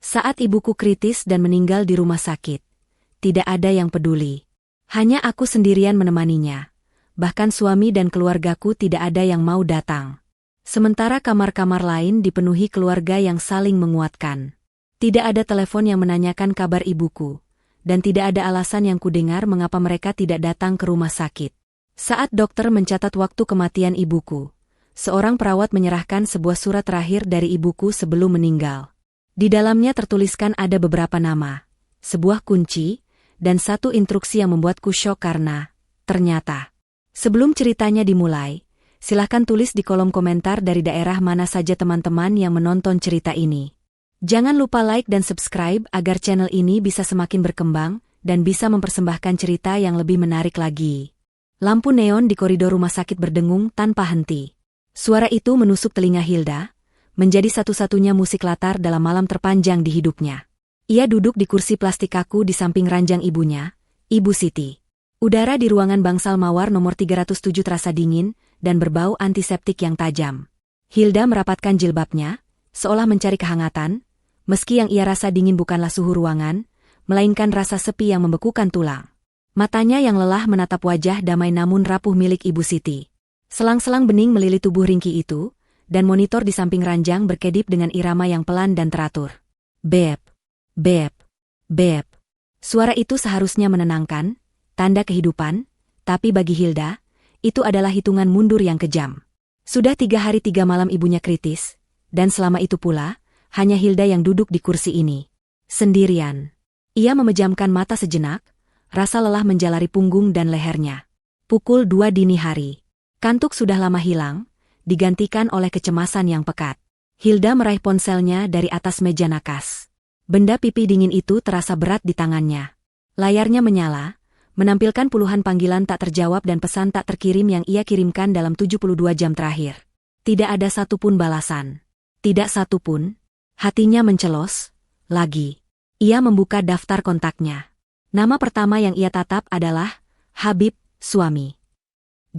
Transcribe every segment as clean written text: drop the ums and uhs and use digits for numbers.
Saat ibuku kritis dan meninggal di rumah sakit, tidak ada yang peduli. Hanya aku sendirian menemaninya. Bahkan suami dan keluargaku tidak ada yang mau datang. Sementara kamar-kamar lain dipenuhi keluarga yang saling menguatkan. Tidak ada telepon yang menanyakan kabar ibuku, dan tidak ada alasan yang kudengar mengapa mereka tidak datang ke rumah sakit. Saat dokter mencatat waktu kematian ibuku, seorang perawat menyerahkan sebuah surat terakhir dari ibuku sebelum meninggal. Di dalamnya tertuliskan ada beberapa nama, sebuah kunci, dan satu instruksi yang membuatku syok karena, ternyata, sebelum ceritanya dimulai, silahkan tulis di kolom komentar dari daerah mana saja teman-teman yang menonton cerita ini. Jangan lupa like dan subscribe agar channel ini bisa semakin berkembang dan bisa mempersembahkan cerita yang lebih menarik lagi. Lampu neon di koridor rumah sakit berdengung tanpa henti. Suara itu menusuk telinga Hilda, menjadi satu-satunya musik latar dalam malam terpanjang di hidupnya. Ia duduk di kursi plastik kaku di samping ranjang ibunya, Ibu Siti. Udara di ruangan bangsal mawar nomor 307 terasa dingin dan berbau antiseptik yang tajam. Hilda merapatkan jilbabnya, seolah mencari kehangatan, meski yang ia rasa dingin bukanlah suhu ruangan, melainkan rasa sepi yang membekukan tulang. Matanya yang lelah menatap wajah damai namun rapuh milik Ibu Siti. Selang-selang bening melilit tubuh ringkih itu, dan monitor di samping ranjang berkedip dengan irama yang pelan dan teratur. Beb, beb, beb. Suara itu seharusnya menenangkan, tanda kehidupan, tapi bagi Hilda, itu adalah hitungan mundur yang kejam. Sudah 3 hari 3 malam ibunya kritis, dan selama itu pula, hanya Hilda yang duduk di kursi ini. Sendirian. Ia memejamkan mata sejenak, rasa lelah menjalari punggung dan lehernya. Pukul 2 dini hari. Kantuk sudah lama hilang, digantikan oleh kecemasan yang pekat. Hilda meraih ponselnya dari atas meja nakas. Benda pipi dingin itu terasa berat di tangannya. Layarnya menyala, menampilkan puluhan panggilan tak terjawab dan pesan tak terkirim yang ia kirimkan dalam 72 jam terakhir. Tidak ada satupun balasan. Tidak satupun. Hatinya mencelos. Lagi. Ia membuka daftar kontaknya. Nama pertama yang ia tatap adalah Habib, suami.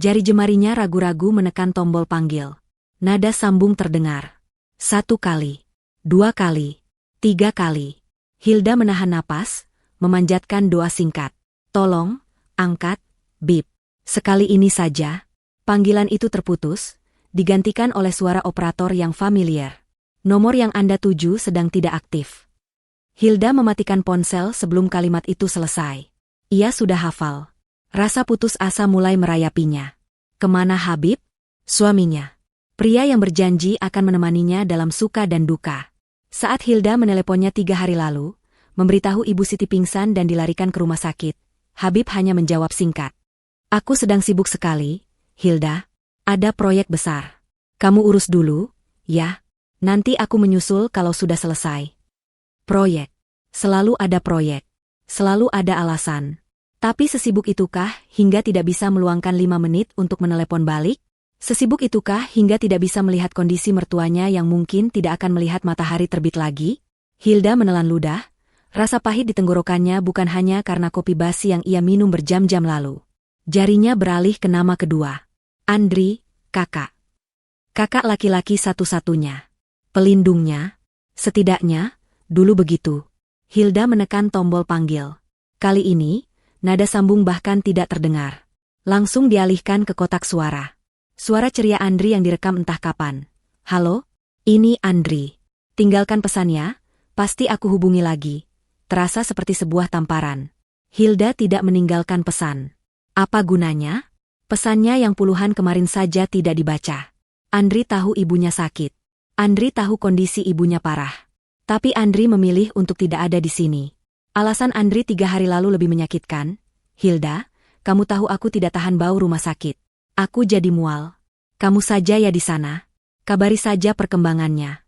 Jari jemarinya ragu-ragu menekan tombol panggil. Nada sambung terdengar. 1 kali. 2 kali. 3 kali. Hilda menahan napas, memanjatkan doa singkat. Tolong, angkat, Bib. Sekali ini saja. Panggilan itu terputus, digantikan oleh suara operator yang familiar. Nomor yang Anda tuju sedang tidak aktif. Hilda mematikan ponsel sebelum kalimat itu selesai. Ia sudah hafal. Rasa putus asa mulai merayapinya. Kemana Habib? Suaminya. Pria yang berjanji akan menemaninya dalam suka dan duka. Saat Hilda meneleponnya 3 hari lalu, memberitahu Ibu Siti pingsan dan dilarikan ke rumah sakit, Habib hanya menjawab singkat. Aku sedang sibuk sekali, Hilda. Ada proyek besar. Kamu urus dulu, ya. Nanti aku menyusul kalau sudah selesai. Proyek. Selalu ada proyek. Selalu ada alasan. Tapi sesibuk itukah hingga tidak bisa meluangkan 5 menit untuk menelepon balik? Sesibuk itukah hingga tidak bisa melihat kondisi mertuanya yang mungkin tidak akan melihat matahari terbit lagi? Hilda menelan ludah. Rasa pahit di tenggorokannya bukan hanya karena kopi basi yang ia minum berjam-jam lalu. Jarinya beralih ke nama kedua. Andri, kakak. Kakak laki-laki satu-satunya. Pelindungnya. Setidaknya, dulu begitu. Hilda menekan tombol panggil. Kali ini, nada sambung bahkan tidak terdengar. Langsung dialihkan ke kotak suara. Suara ceria Andri yang direkam entah kapan. Halo, ini Andri. Tinggalkan pesannya, pasti aku hubungi lagi. Terasa seperti sebuah tamparan. Hilda tidak meninggalkan pesan. Apa gunanya? Pesannya yang puluhan kemarin saja tidak dibaca. Andri tahu ibunya sakit. Andri tahu kondisi ibunya parah. Tapi Andri memilih untuk tidak ada di sini. Alasan Andri 3 hari lalu lebih menyakitkan. Hilda, kamu tahu aku tidak tahan bau rumah sakit. Aku jadi mual. Kamu saja ya di sana. Kabari saja perkembangannya.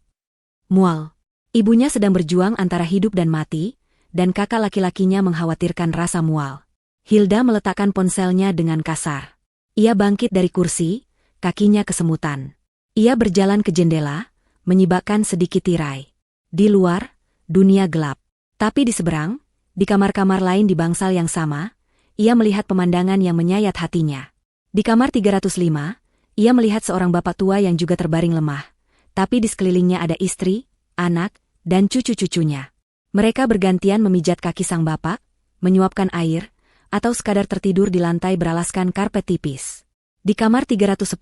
Mual. Ibunya sedang berjuang antara hidup dan mati, dan kakak laki-lakinya mengkhawatirkan rasa mual. Hilda meletakkan ponselnya dengan kasar. Ia bangkit dari kursi, kakinya kesemutan. Ia berjalan ke jendela, menyibakkan sedikit tirai. Di luar, dunia gelap. Tapi di seberang, di kamar-kamar lain di bangsal yang sama, ia melihat pemandangan yang menyayat hatinya. Di kamar 305, ia melihat seorang bapak tua yang juga terbaring lemah. Tapi di sekelilingnya ada istri, anak, dan cucu-cucunya. Mereka bergantian memijat kaki sang bapak, menyuapkan air, atau sekadar tertidur di lantai beralaskan karpet tipis. Di kamar 310,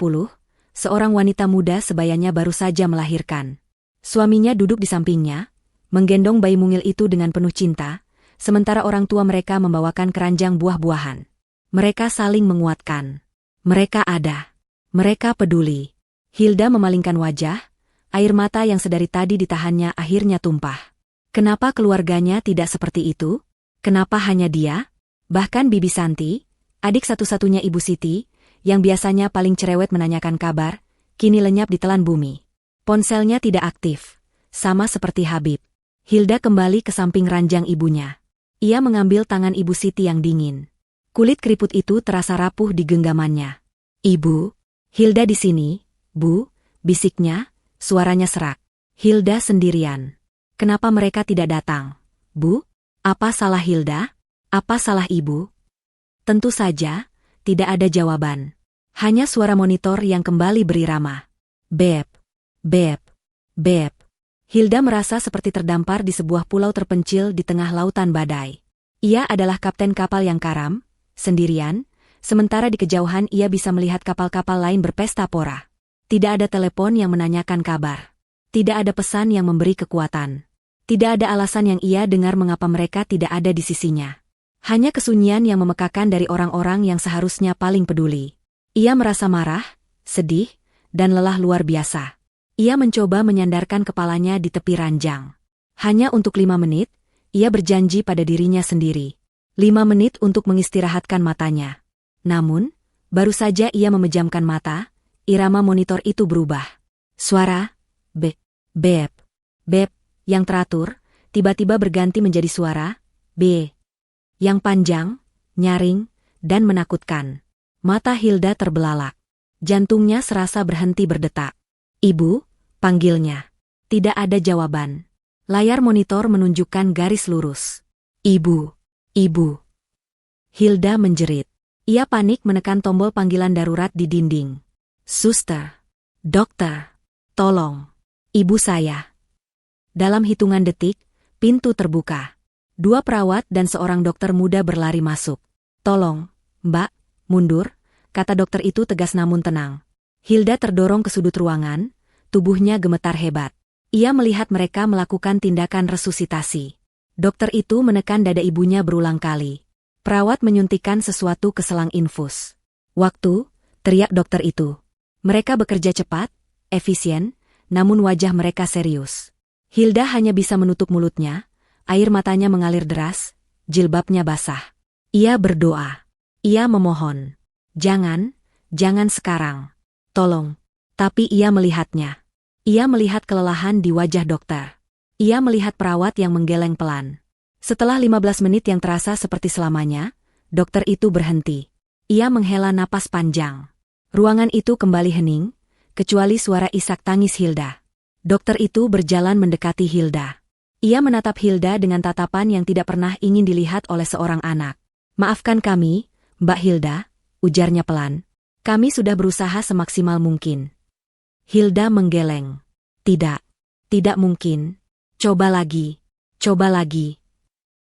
seorang wanita muda sebayanya baru saja melahirkan. Suaminya duduk di sampingnya, menggendong bayi mungil itu dengan penuh cinta, sementara orang tua mereka membawakan keranjang buah-buahan. Mereka saling menguatkan. Mereka ada. Mereka peduli. Hilda memalingkan wajah, air mata yang sedari tadi ditahannya akhirnya tumpah. Kenapa keluarganya tidak seperti itu? Kenapa hanya dia? Bahkan Bibi Santi, adik satu-satunya Ibu Siti, yang biasanya paling cerewet menanyakan kabar, kini lenyap ditelan bumi. Ponselnya tidak aktif, sama seperti Habib. Hilda kembali ke samping ranjang ibunya. Ia mengambil tangan Ibu Siti yang dingin. Kulit keriput itu terasa rapuh di genggamannya. "Ibu, Hilda di sini, Bu," bisiknya, suaranya serak. Hilda sendirian. "Kenapa mereka tidak datang? Bu, apa salah Hilda? Apa salah Ibu?" Tentu saja, tidak ada jawaban. Hanya suara monitor yang kembali berirama. Beb, beb, beb. Hilda merasa seperti terdampar di sebuah pulau terpencil di tengah lautan badai. Ia adalah kapten kapal yang karam, sendirian, sementara di kejauhan ia bisa melihat kapal-kapal lain berpesta pora. Tidak ada telepon yang menanyakan kabar. Tidak ada pesan yang memberi kekuatan. Tidak ada alasan yang ia dengar mengapa mereka tidak ada di sisinya. Hanya kesunyian yang memekakan dari orang-orang yang seharusnya paling peduli. Ia merasa marah, sedih, dan lelah luar biasa. Ia mencoba menyandarkan kepalanya di tepi ranjang. Hanya untuk 5 menit, ia berjanji pada dirinya sendiri. 5 menit untuk mengistirahatkan matanya. Namun, baru saja ia memejamkan mata, irama monitor itu berubah. Suara, beb, beb, yang teratur, tiba-tiba berganti menjadi suara, B, yang panjang, nyaring, dan menakutkan. Mata Hilda terbelalak. Jantungnya serasa berhenti berdetak. "Ibu," panggilnya. Tidak ada jawaban. Layar monitor menunjukkan garis lurus. "Ibu, ibu." Hilda menjerit. Ia panik menekan tombol panggilan darurat di dinding. "Suster, dokter, tolong, ibu saya." Dalam hitungan detik, pintu terbuka. 2 perawat dan seorang dokter muda berlari masuk. "Tolong, Mbak, mundur," kata dokter itu tegas namun tenang. Hilda terdorong ke sudut ruangan, tubuhnya gemetar hebat. Ia melihat mereka melakukan tindakan resusitasi. Dokter itu menekan dada ibunya berulang kali. Perawat menyuntikkan sesuatu ke selang infus. "Waktu," teriak dokter itu. Mereka bekerja cepat, efisien, namun wajah mereka serius. Hilda hanya bisa menutup mulutnya, air matanya mengalir deras, jilbabnya basah. Ia berdoa. Ia memohon. Jangan sekarang. Tolong." Tapi ia melihatnya. Ia melihat kelelahan di wajah dokter. Ia melihat perawat yang menggeleng pelan. Setelah 15 menit yang terasa seperti selamanya, dokter itu berhenti. Ia menghela napas panjang. Ruangan itu kembali hening, kecuali suara isak tangis Hilda. Dokter itu berjalan mendekati Hilda. Ia menatap Hilda dengan tatapan yang tidak pernah ingin dilihat oleh seorang anak. "Maafkan kami, Mbak Hilda," ujarnya pelan. "Kami sudah berusaha semaksimal mungkin." Hilda menggeleng. Tidak mungkin. Coba lagi.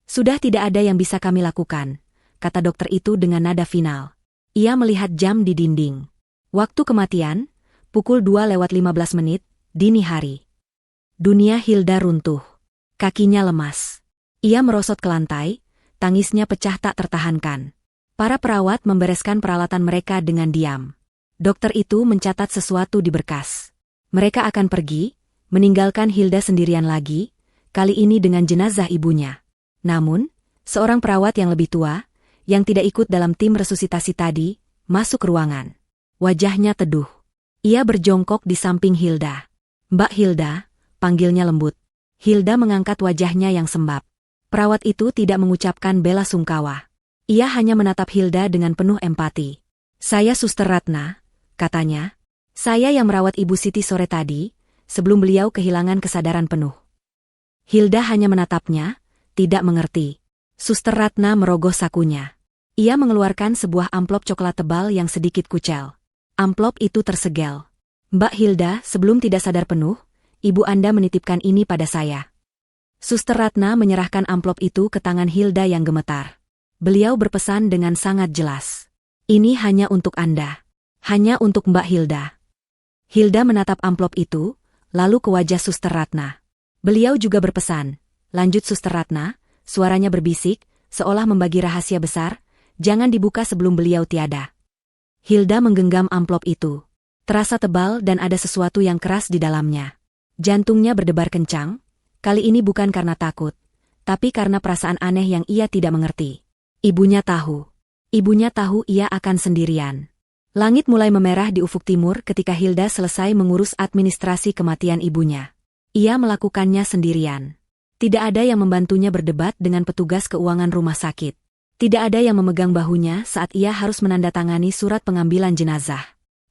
"Sudah tidak ada yang bisa kami lakukan," kata dokter itu dengan nada final. Ia melihat jam di dinding. Waktu kematian, pukul 2:15, dini hari. Dunia Hilda runtuh. Kakinya lemas. Ia merosot ke lantai, tangisnya pecah tak tertahankan. Para perawat membereskan peralatan mereka dengan diam. Dokter itu mencatat sesuatu di berkas. Mereka akan pergi, meninggalkan Hilda sendirian lagi, kali ini dengan jenazah ibunya. Namun, seorang perawat yang lebih tua, yang tidak ikut dalam tim resusitasi tadi, masuk ruangan. Wajahnya teduh. Ia berjongkok di samping Hilda. "Mbak Hilda," panggilnya lembut. Hilda mengangkat wajahnya yang sembab. Perawat itu tidak mengucapkan bela sungkawa. Ia hanya menatap Hilda dengan penuh empati. "Saya Suster Ratna," katanya. "Saya yang merawat Ibu Siti sore tadi, sebelum beliau kehilangan kesadaran penuh." Hilda hanya menatapnya, tidak mengerti. Suster Ratna merogoh sakunya. Ia mengeluarkan sebuah amplop coklat tebal yang sedikit kucel. Amplop itu tersegel. "Mbak Hilda, sebelum tidak sadar penuh, ibu Anda menitipkan ini pada saya." Suster Ratna menyerahkan amplop itu ke tangan Hilda yang gemetar. Beliau berpesan dengan sangat jelas. Ini hanya untuk Anda. Hanya untuk Mbak Hilda. Hilda menatap amplop itu, lalu ke wajah Suster Ratna. Beliau juga berpesan, lanjut Suster Ratna, suaranya berbisik, seolah membagi rahasia besar, jangan dibuka sebelum beliau tiada. Hilda menggenggam amplop itu. Terasa tebal dan ada sesuatu yang keras di dalamnya. Jantungnya berdebar kencang, kali ini bukan karena takut, tapi karena perasaan aneh yang ia tidak mengerti. Ibunya tahu. Ibunya tahu ia akan sendirian. Langit mulai memerah di ufuk timur ketika Hilda selesai mengurus administrasi kematian ibunya. Ia melakukannya sendirian. Tidak ada yang membantunya berdebat dengan petugas keuangan rumah sakit. Tidak ada yang memegang bahunya saat ia harus menandatangani surat pengambilan jenazah.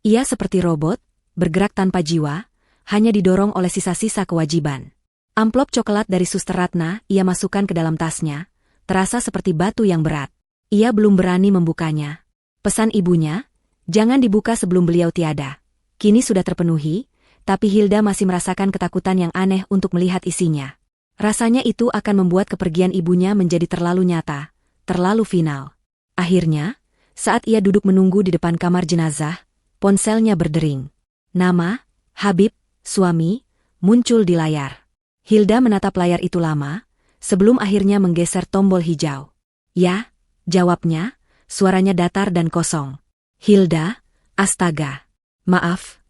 Ia seperti robot, bergerak tanpa jiwa, hanya didorong oleh sisa-sisa kewajiban. Amplop coklat dari Suster Ratna ia masukkan ke dalam tasnya, terasa seperti batu yang berat. Ia belum berani membukanya. Pesan ibunya, jangan dibuka sebelum beliau tiada. Kini sudah terpenuhi, tapi Hilda masih merasakan ketakutan yang aneh untuk melihat isinya. Rasanya itu akan membuat kepergian ibunya menjadi terlalu nyata, terlalu final. Akhirnya, saat ia duduk menunggu di depan kamar jenazah, ponselnya berdering. Nama, Habib, suami, muncul di layar. Hilda menatap layar itu lama, sebelum akhirnya menggeser tombol hijau. Ya, jawabnya, suaranya datar dan kosong. Hilda, astaga. Maaf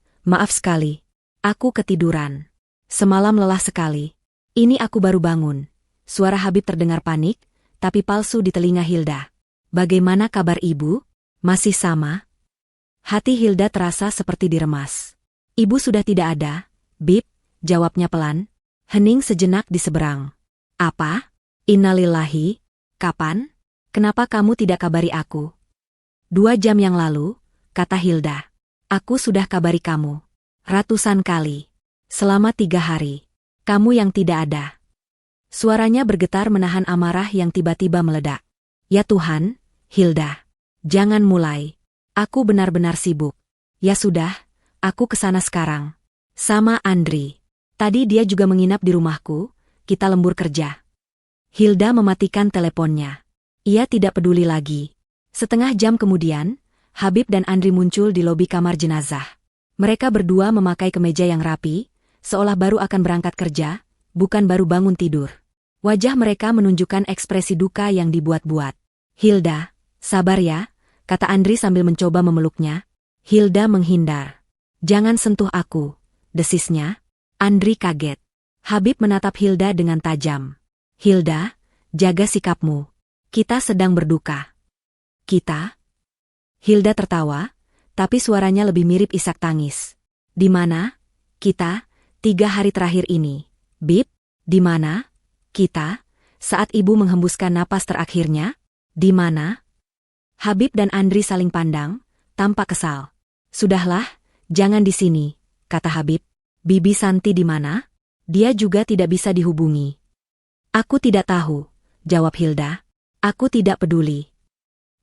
sekali. Aku ketiduran. Semalam lelah sekali. Ini aku baru bangun. Suara Habib terdengar panik, tapi palsu di telinga Hilda. Bagaimana kabar ibu? Masih sama? Hati Hilda terasa seperti diremas. Ibu sudah tidak ada, Bib, jawabnya pelan. Hening sejenak di seberang. Apa? Innalillahi. Kapan? Kenapa kamu tidak kabari aku? 2 jam yang lalu, kata Hilda. Aku sudah kabari kamu. Ratusan kali. Selama 3 hari. Kamu yang tidak ada. Suaranya bergetar menahan amarah yang tiba-tiba meledak. Ya Tuhan, Hilda. Jangan mulai. Aku benar-benar sibuk. Ya sudah, aku kesana sekarang. Sama Andri. Tadi dia juga menginap di rumahku, kita lembur kerja. Hilda mematikan teleponnya. Ia tidak peduli lagi. Setengah jam kemudian, Habib dan Andri muncul di lobi kamar jenazah. Mereka berdua memakai kemeja yang rapi, seolah baru akan berangkat kerja, bukan baru bangun tidur. Wajah mereka menunjukkan ekspresi duka yang dibuat-buat. Hilda, sabar ya, kata Andri sambil mencoba memeluknya. Hilda menghindar. Jangan sentuh aku, desisnya. Andri kaget. Habib menatap Hilda dengan tajam. Hilda, jaga sikapmu. Kita sedang berduka. Kita? Hilda tertawa, tapi suaranya lebih mirip isak tangis. Di mana? Kita, 3 hari terakhir ini. Bib, di mana? Kita, saat ibu menghembuskan napas terakhirnya? Di mana? Habib dan Andri saling pandang, tampak kesal. Sudahlah, jangan di sini, kata Habib. Bibi Santi di mana? Dia juga tidak bisa dihubungi. Aku tidak tahu, jawab Hilda. Aku tidak peduli.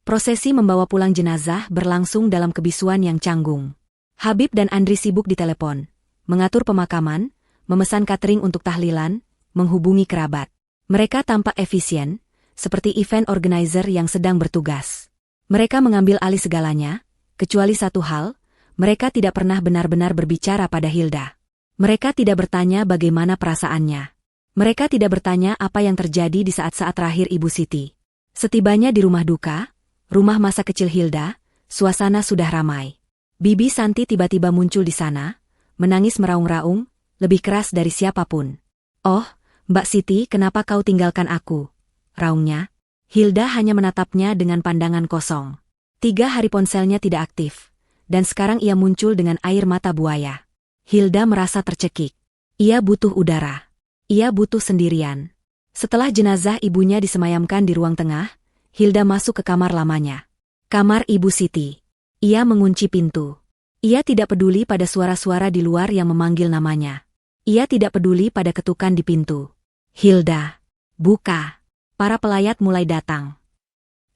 Prosesi membawa pulang jenazah berlangsung dalam kebisuan yang canggung. Habib dan Andri sibuk di telepon, mengatur pemakaman, memesan catering untuk tahlilan, menghubungi kerabat. Mereka tampak efisien, seperti event organizer yang sedang bertugas. Mereka mengambil alih segalanya, kecuali satu hal, mereka tidak pernah benar-benar berbicara pada Hilda. Mereka tidak bertanya bagaimana perasaannya. Mereka tidak bertanya apa yang terjadi di saat-saat terakhir Ibu Siti. Setibanya di rumah duka, rumah masa kecil Hilda, suasana sudah ramai. Bibi Santi tiba-tiba muncul di sana, menangis meraung-raung, lebih keras dari siapapun. Oh, Mbak Siti, kenapa kau tinggalkan aku? Raungnya. Hilda hanya menatapnya dengan pandangan kosong. 3 hari ponselnya tidak aktif, dan sekarang ia muncul dengan air mata buaya. Hilda merasa tercekik. Ia butuh udara. Ia butuh sendirian. Setelah jenazah ibunya disemayamkan di ruang tengah, Hilda masuk ke kamar lamanya. Kamar Ibu Siti. Ia mengunci pintu. Ia tidak peduli pada suara-suara di luar yang memanggil namanya. Ia tidak peduli pada ketukan di pintu. Hilda. Buka. Para pelayat mulai datang.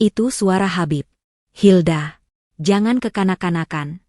Itu suara Habib. Hilda. Jangan kekanak-kanakan.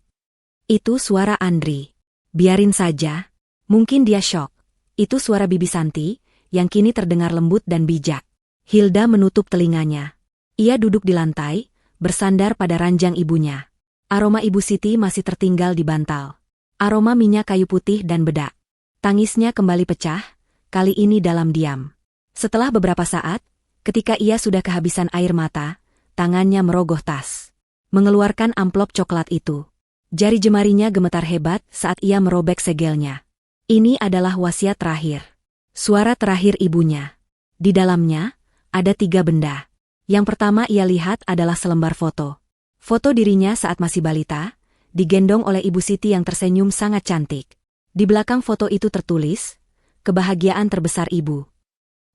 Itu suara Andri. Biarin saja. Mungkin dia syok. Itu suara Bibi Santi, yang kini terdengar lembut dan bijak. Hilda menutup telinganya. Ia duduk di lantai, bersandar pada ranjang ibunya. Aroma Ibu Siti masih tertinggal di bantal. Aroma minyak kayu putih dan bedak. Tangisnya kembali pecah, kali ini dalam diam. Setelah beberapa saat, ketika ia sudah kehabisan air mata, tangannya merogoh tas. Mengeluarkan amplop coklat itu. Jari jemarinya gemetar hebat saat ia merobek segelnya. Ini adalah wasiat terakhir. Suara terakhir ibunya. Di dalamnya, ada 3 benda. Yang pertama ia lihat adalah selembar foto. Foto dirinya saat masih balita, digendong oleh Ibu Siti yang tersenyum sangat cantik. Di belakang foto itu tertulis, kebahagiaan terbesar ibu.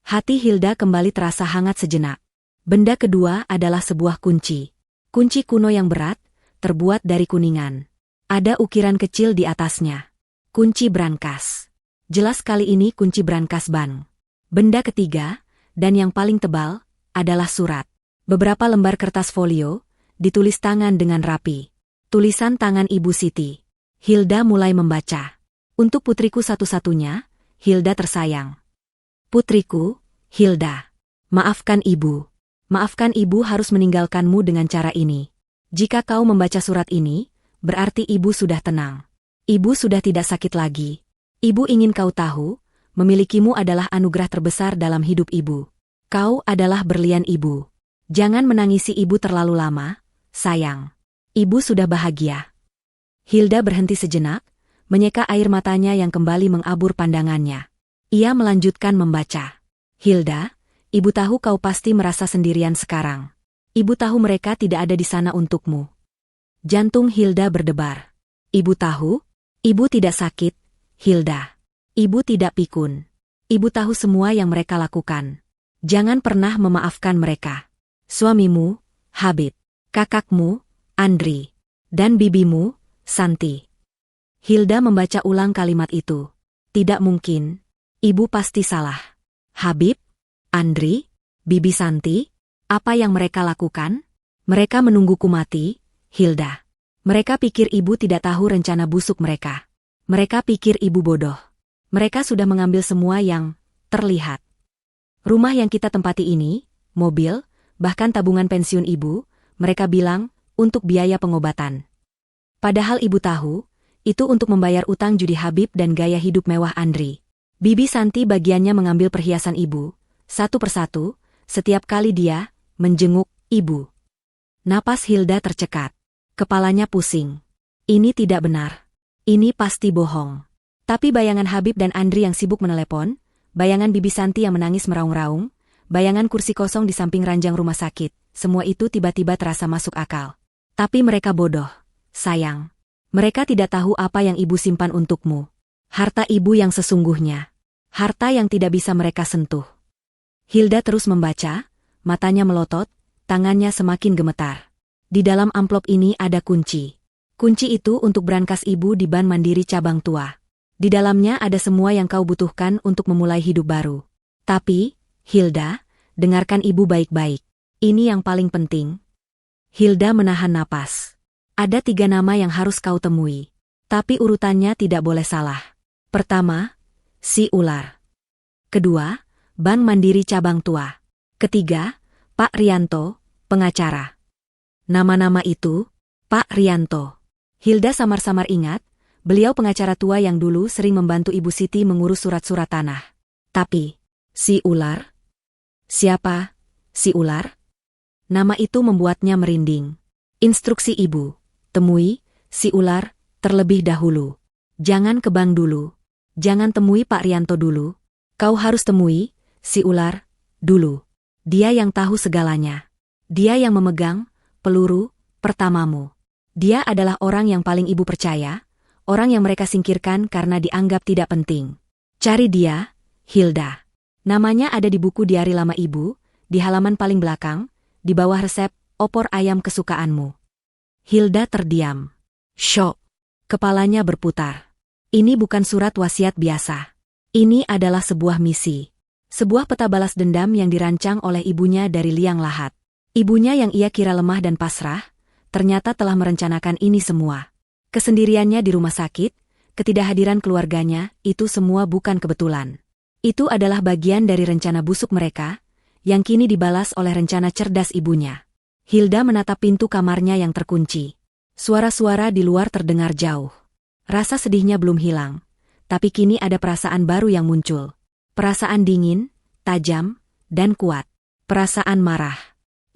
Hati Hilda kembali terasa hangat sejenak. Benda kedua adalah sebuah kunci. Kunci kuno yang berat, terbuat dari kuningan. Ada ukiran kecil di atasnya. Kunci brankas. Jelas kali ini kunci brankas bank. Benda ketiga, dan yang paling tebal, adalah surat. Beberapa lembar kertas folio, ditulis tangan dengan rapi. Tulisan tangan Ibu Siti. Hilda mulai membaca. Untuk putriku satu-satunya, Hilda tersayang. Putriku, Hilda. Maafkan ibu. Maafkan ibu harus meninggalkanmu dengan cara ini. Jika kau membaca surat ini, berarti ibu sudah tenang. Ibu sudah tidak sakit lagi. Ibu ingin kau tahu, memilikimu adalah anugerah terbesar dalam hidup ibu. Kau adalah berlian ibu. Jangan menangisi ibu terlalu lama, sayang. Ibu sudah bahagia. Hilda berhenti sejenak, menyeka air matanya yang kembali mengabur pandangannya. Ia melanjutkan membaca. Hilda, ibu tahu kau pasti merasa sendirian sekarang. Ibu tahu mereka tidak ada di sana untukmu. Jantung Hilda berdebar. Ibu tahu? Ibu tidak sakit, Hilda. Ibu tidak pikun. Ibu tahu semua yang mereka lakukan. Jangan pernah memaafkan mereka. Suamimu, Habib. Kakakmu, Andri. Dan bibimu, Santi. Hilda membaca ulang kalimat itu. Tidak mungkin. Ibu pasti salah. Habib, Andri, Bibi Santi, apa yang mereka lakukan? Mereka menungguku mati, Hilda. Mereka pikir ibu tidak tahu rencana busuk mereka. Mereka pikir ibu bodoh. Mereka sudah mengambil semua yang terlihat. Rumah yang kita tempati ini, mobil, bahkan tabungan pensiun ibu, mereka bilang, untuk biaya pengobatan. Padahal ibu tahu, itu untuk membayar utang judi Habib dan gaya hidup mewah Andri. Bibi Santi bagiannya mengambil perhiasan ibu, satu persatu, setiap kali dia menjenguk ibu. Napas Hilda tercekat. Kepalanya pusing. Ini tidak benar. Ini pasti bohong. Tapi bayangan Habib dan Andri yang sibuk menelepon, bayangan Bibi Santi yang menangis meraung-raung, bayangan kursi kosong di samping ranjang rumah sakit, semua itu tiba-tiba terasa masuk akal. Tapi mereka bodoh, sayang. Mereka tidak tahu apa yang ibu simpan untukmu. Harta ibu yang sesungguhnya. Harta yang tidak bisa mereka sentuh. Hilda terus membaca, matanya melotot, tangannya semakin gemetar. Di dalam amplop ini ada kunci. Kunci itu untuk brankas ibu di Bank Mandiri Cabang Tua. Di dalamnya ada semua yang kau butuhkan untuk memulai hidup baru. Tapi, Hilda, dengarkan ibu baik-baik. Ini yang paling penting. Hilda menahan napas. Ada 3 nama yang harus kau temui. Tapi urutannya tidak boleh salah. Pertama, si ular. Kedua, Bank Mandiri Cabang Tua. Ketiga, Pak Rianto, pengacara. Nama-nama itu, Pak Rianto. Hilda samar-samar ingat, beliau pengacara tua yang dulu sering membantu Ibu Siti mengurus surat-surat tanah. Tapi, si ular? Siapa, si ular? Nama itu membuatnya merinding. Instruksi ibu, temui si ular terlebih dahulu. Jangan ke bank dulu. Jangan temui Pak Rianto dulu. Kau harus temui si ular dulu. Dia yang tahu segalanya. Dia yang memegang peluru pertamamu. Dia adalah orang yang paling ibu percaya, orang yang mereka singkirkan karena dianggap tidak penting. Cari dia, Hilda. Namanya ada di buku diari lama ibu, di halaman paling belakang, di bawah resep opor ayam kesukaanmu. Hilda terdiam. Syok. Kepalanya berputar. Ini bukan surat wasiat biasa. Ini adalah sebuah misi. Sebuah peta balas dendam yang dirancang oleh ibunya dari liang lahat. Ibunya yang ia kira lemah dan pasrah, ternyata telah merencanakan ini semua. Kesendiriannya di rumah sakit, ketidakhadiran keluarganya, itu semua bukan kebetulan. Itu adalah bagian dari rencana busuk mereka, yang kini dibalas oleh rencana cerdas ibunya. Hilda menatap pintu kamarnya yang terkunci. Suara-suara di luar terdengar jauh. Rasa sedihnya belum hilang, tapi kini ada perasaan baru yang muncul. Perasaan dingin, tajam, dan kuat. Perasaan marah.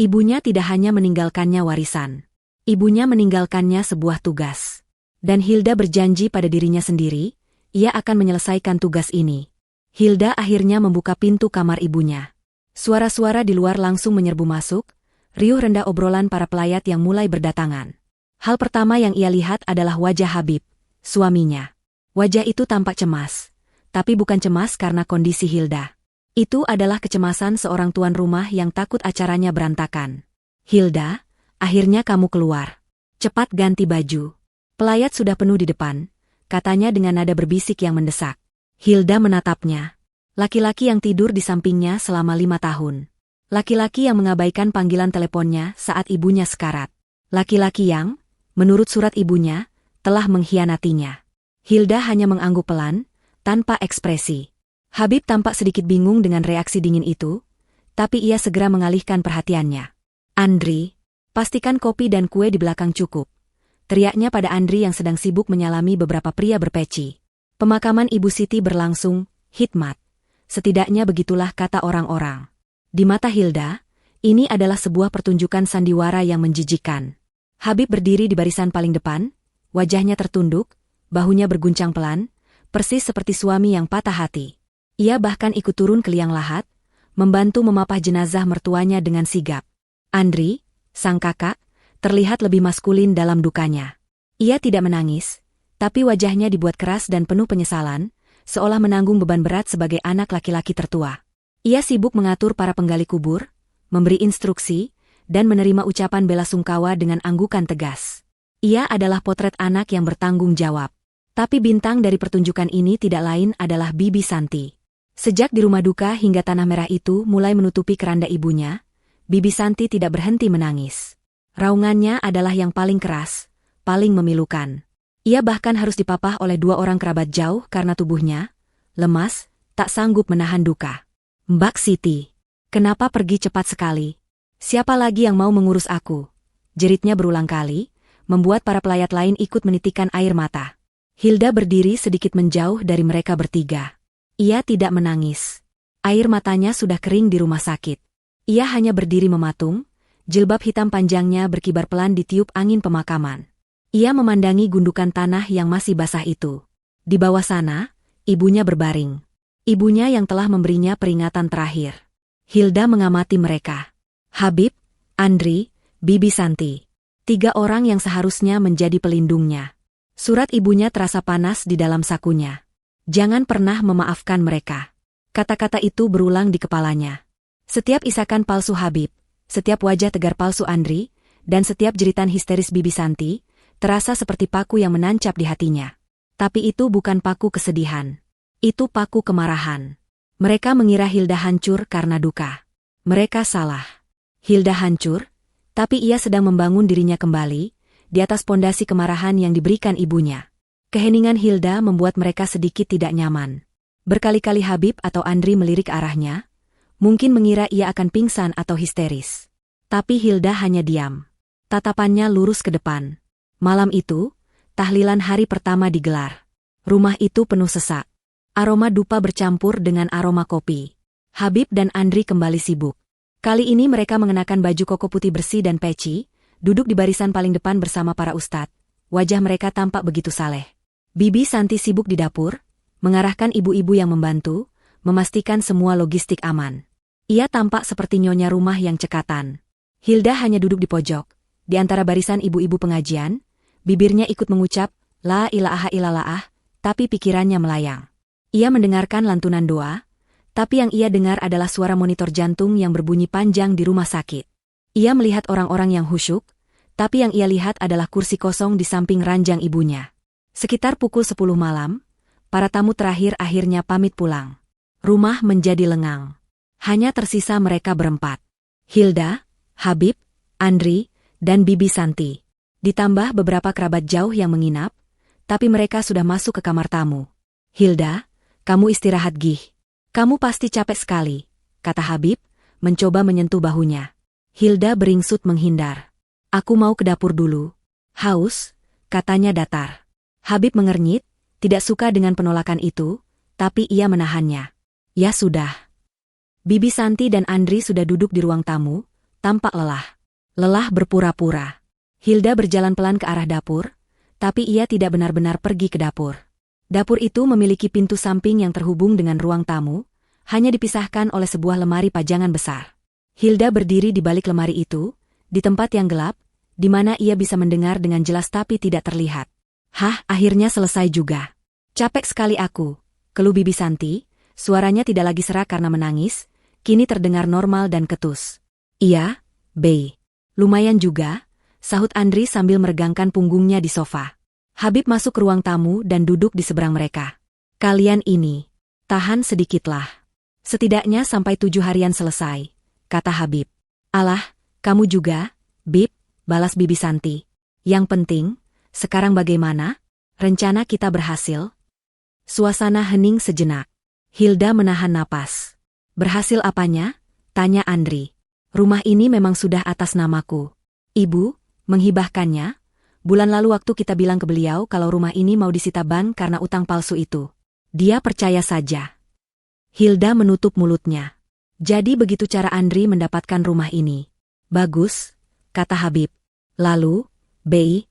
Ibunya tidak hanya meninggalkannya warisan. Ibunya meninggalkannya sebuah tugas. Dan Hilda berjanji pada dirinya sendiri, ia akan menyelesaikan tugas ini. Hilda akhirnya membuka pintu kamar ibunya. Suara-suara di luar langsung menyerbu masuk, riuh rendah obrolan para pelayat yang mulai berdatangan. Hal pertama yang ia lihat adalah wajah Habib, suaminya. Wajah itu tampak cemas, tapi bukan cemas karena kondisi Hilda. Itu adalah kecemasan seorang tuan rumah yang takut acaranya berantakan. Hilda, akhirnya kamu keluar. Cepat ganti baju. Pelayat sudah penuh di depan, katanya dengan nada berbisik yang mendesak. Hilda menatapnya. Laki-laki yang tidur di sampingnya selama 5 tahun. Laki-laki yang mengabaikan panggilan teleponnya saat ibunya sekarat. Laki-laki yang, menurut surat ibunya, telah mengkhianatinya. Hilda hanya mengangguk pelan, tanpa ekspresi. Habib tampak sedikit bingung dengan reaksi dingin itu, tapi ia segera mengalihkan perhatiannya. Andri, pastikan kopi dan kue di belakang cukup. Teriaknya pada Andri yang sedang sibuk menyalami beberapa pria berpeci. Pemakaman Ibu Siti berlangsung, hikmat. Setidaknya begitulah kata orang-orang. Di mata Hilda, ini adalah sebuah pertunjukan sandiwara yang menjijikan. Habib berdiri di barisan paling depan, wajahnya tertunduk, bahunya berguncang pelan, persis seperti suami yang patah hati. Ia bahkan ikut turun ke liang lahat, membantu memapah jenazah mertuanya dengan sigap. Andri, sang kakak, terlihat lebih maskulin dalam dukanya. Ia tidak menangis, tapi wajahnya dibuat keras dan penuh penyesalan, seolah menanggung beban berat sebagai anak laki-laki tertua. Ia sibuk mengatur para penggali kubur, memberi instruksi, dan menerima ucapan bela sungkawa dengan anggukan tegas. Ia adalah potret anak yang bertanggung jawab. Tapi bintang dari pertunjukan ini tidak lain adalah Bibi Santi. Sejak di rumah duka hingga tanah merah itu mulai menutupi keranda ibunya, Bibi Santi tidak berhenti menangis. Raungannya adalah yang paling keras, paling memilukan. Ia bahkan harus dipapah oleh 2 orang kerabat jauh karena tubuhnya, lemas, tak sanggup menahan duka. Mbak Siti, kenapa pergi cepat sekali? Siapa lagi yang mau mengurus aku? Jeritnya berulang kali, membuat para pelayat lain ikut menitikkan air mata. Hilda berdiri sedikit menjauh dari mereka bertiga. Ia tidak menangis. Air matanya sudah kering di rumah sakit. Ia hanya berdiri mematung, jilbab hitam panjangnya berkibar pelan ditiup angin pemakaman. Ia memandangi gundukan tanah yang masih basah itu. Di bawah sana, ibunya berbaring. Ibunya yang telah memberinya peringatan terakhir. Hilda mengamati mereka. Habib, Andri, Bibi Santi. 3 orang yang seharusnya menjadi pelindungnya. Surat ibunya terasa panas di dalam sakunya. Jangan pernah memaafkan mereka. Kata-kata itu berulang di kepalanya. Setiap isakan palsu Habib, setiap wajah tegar palsu Andri, dan setiap jeritan histeris Bibi Santi, terasa seperti paku yang menancap di hatinya. Tapi itu bukan paku kesedihan. Itu paku kemarahan. Mereka mengira Hilda hancur karena duka. Mereka salah. Hilda hancur, tapi ia sedang membangun dirinya kembali, di atas pondasi kemarahan yang diberikan ibunya. Keheningan Hilda membuat mereka sedikit tidak nyaman. Berkali-kali Habib atau Andri melirik arahnya, mungkin mengira ia akan pingsan atau histeris. Tapi Hilda hanya diam. Tatapannya lurus ke depan. Malam itu, tahlilan hari pertama digelar. Rumah itu penuh sesak. Aroma dupa bercampur dengan aroma kopi. Habib dan Andri kembali sibuk. Kali ini mereka mengenakan baju koko putih bersih dan peci, duduk di barisan paling depan bersama para ustadz. Wajah mereka tampak begitu saleh. Bibi Santi sibuk di dapur, mengarahkan ibu-ibu yang membantu, memastikan semua logistik aman. Ia tampak seperti nyonya rumah yang cekatan. Hilda hanya duduk di pojok, di antara barisan ibu-ibu pengajian. Bibirnya ikut mengucap, La ilaha illallah, tapi pikirannya melayang. Ia mendengarkan lantunan doa, tapi yang ia dengar adalah suara monitor jantung yang berbunyi panjang di rumah sakit. Ia melihat orang-orang yang khusyuk, tapi yang ia lihat adalah kursi kosong di samping ranjang ibunya. Sekitar pukul 10 malam, para tamu terakhir akhirnya pamit pulang. Rumah menjadi lengang. Hanya tersisa mereka berempat. Hilda, Habib, Andri, dan Bibi Santi. Ditambah beberapa kerabat jauh yang menginap, tapi mereka sudah masuk ke kamar tamu. Hilda, kamu istirahat gih. Kamu pasti capek sekali, kata Habib, mencoba menyentuh bahunya. Hilda beringsut menghindar. Aku mau ke dapur dulu. Haus, katanya datar. Habib mengernyit, tidak suka dengan penolakan itu, tapi ia menahannya. Ya sudah. Bibi Santi dan Andri sudah duduk di ruang tamu, tampak lelah. Lelah berpura-pura. Hilda berjalan pelan ke arah dapur, tapi ia tidak benar-benar pergi ke dapur. Dapur itu memiliki pintu samping yang terhubung dengan ruang tamu, hanya dipisahkan oleh sebuah lemari pajangan besar. Hilda berdiri di balik lemari itu, di tempat yang gelap, di mana ia bisa mendengar dengan jelas tapi tidak terlihat. Hah, akhirnya selesai juga. Capek sekali aku, keluh Bibi Santi, suaranya tidak lagi serak karena menangis, kini terdengar normal dan ketus. Iya, Bey. Lumayan juga, sahut Andri sambil meregangkan punggungnya di sofa. Habib masuk ke ruang tamu dan duduk di seberang mereka. Kalian ini, tahan sedikitlah. Setidaknya sampai 7 harian selesai, kata Habib. Alah, kamu juga, Bib, balas Bibi Santi. Yang penting, sekarang bagaimana? Rencana kita berhasil? Suasana hening sejenak. Hilda menahan napas. Berhasil apanya? Tanya Andri. Rumah ini memang sudah atas namaku. Ibu, menghibahkannya. Bulan lalu waktu kita bilang ke beliau kalau rumah ini mau disita bank karena utang palsu itu. Dia percaya saja. Hilda menutup mulutnya. Jadi begitu cara Andri mendapatkan rumah ini. Bagus, kata Habib. Lalu, Bey.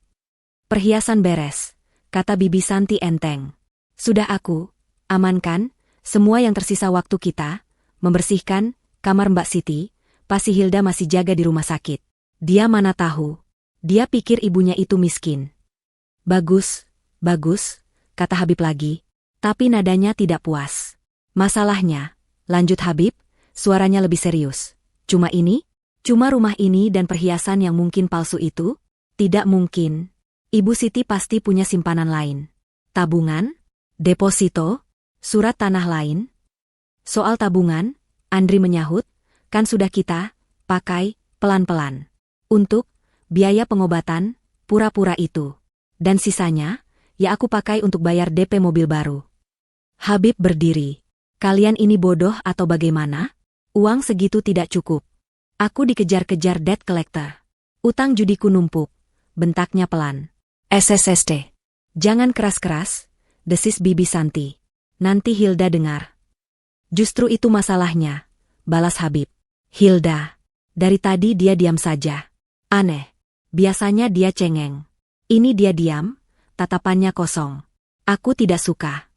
Perhiasan beres, kata Bibi Santi enteng. Sudah aku amankan, semua yang tersisa waktu kita, membersihkan kamar Mbak Siti, pasti Hilda masih jaga di rumah sakit. Dia mana tahu. Dia pikir ibunya itu miskin. Bagus, bagus, kata Habib lagi, tapi nadanya tidak puas. Masalahnya, lanjut Habib, suaranya lebih serius. Cuma ini? Cuma rumah ini dan perhiasan yang mungkin palsu itu? Tidak mungkin. Ibu Siti pasti punya simpanan lain. Tabungan? Deposito? Surat tanah lain? Soal tabungan, Andri menyahut, kan sudah kita pakai pelan-pelan. Untuk biaya pengobatan, pura-pura itu. Dan sisanya, ya aku pakai untuk bayar DP mobil baru. Habib berdiri. Kalian ini bodoh atau bagaimana? Uang segitu tidak cukup. Aku dikejar-kejar debt collector. Utang judiku numpuk. Bentaknya pelan. SSST. Jangan keras-keras, desis Bibi Santi. Nanti Hilda dengar. Justru itu masalahnya, balas Habib. Hilda. Dari tadi dia diam saja. Aneh. Biasanya dia cengeng. Ini dia diam, tatapannya kosong. Aku tidak suka.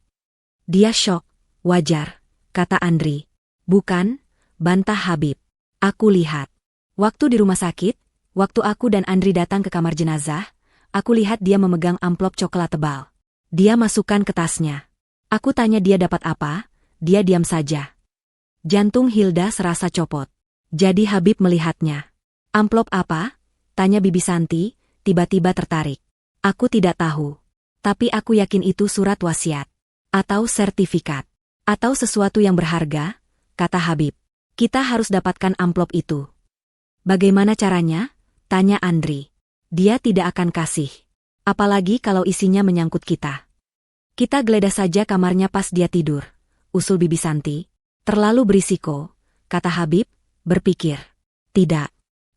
Dia syok. Wajar, kata Andri. Bukan, bantah Habib. Aku lihat. Waktu di rumah sakit, waktu aku dan Andri datang ke kamar jenazah, aku lihat dia memegang amplop coklat tebal. Dia masukkan ke tasnya. Aku tanya dia dapat apa, dia diam saja. Jantung Hilda serasa copot. Jadi Habib melihatnya. Amplop apa? Tanya Bibi Santi, tiba-tiba tertarik. Aku tidak tahu. Tapi aku yakin itu surat wasiat. Atau sertifikat. Atau sesuatu yang berharga, kata Habib. Kita harus dapatkan amplop itu. Bagaimana caranya? Tanya Andri. Dia tidak akan kasih. Apalagi kalau isinya menyangkut kita. Kita geledah saja kamarnya pas dia tidur, usul Bibi Santi. Terlalu berisiko, kata Habib, berpikir. Tidak.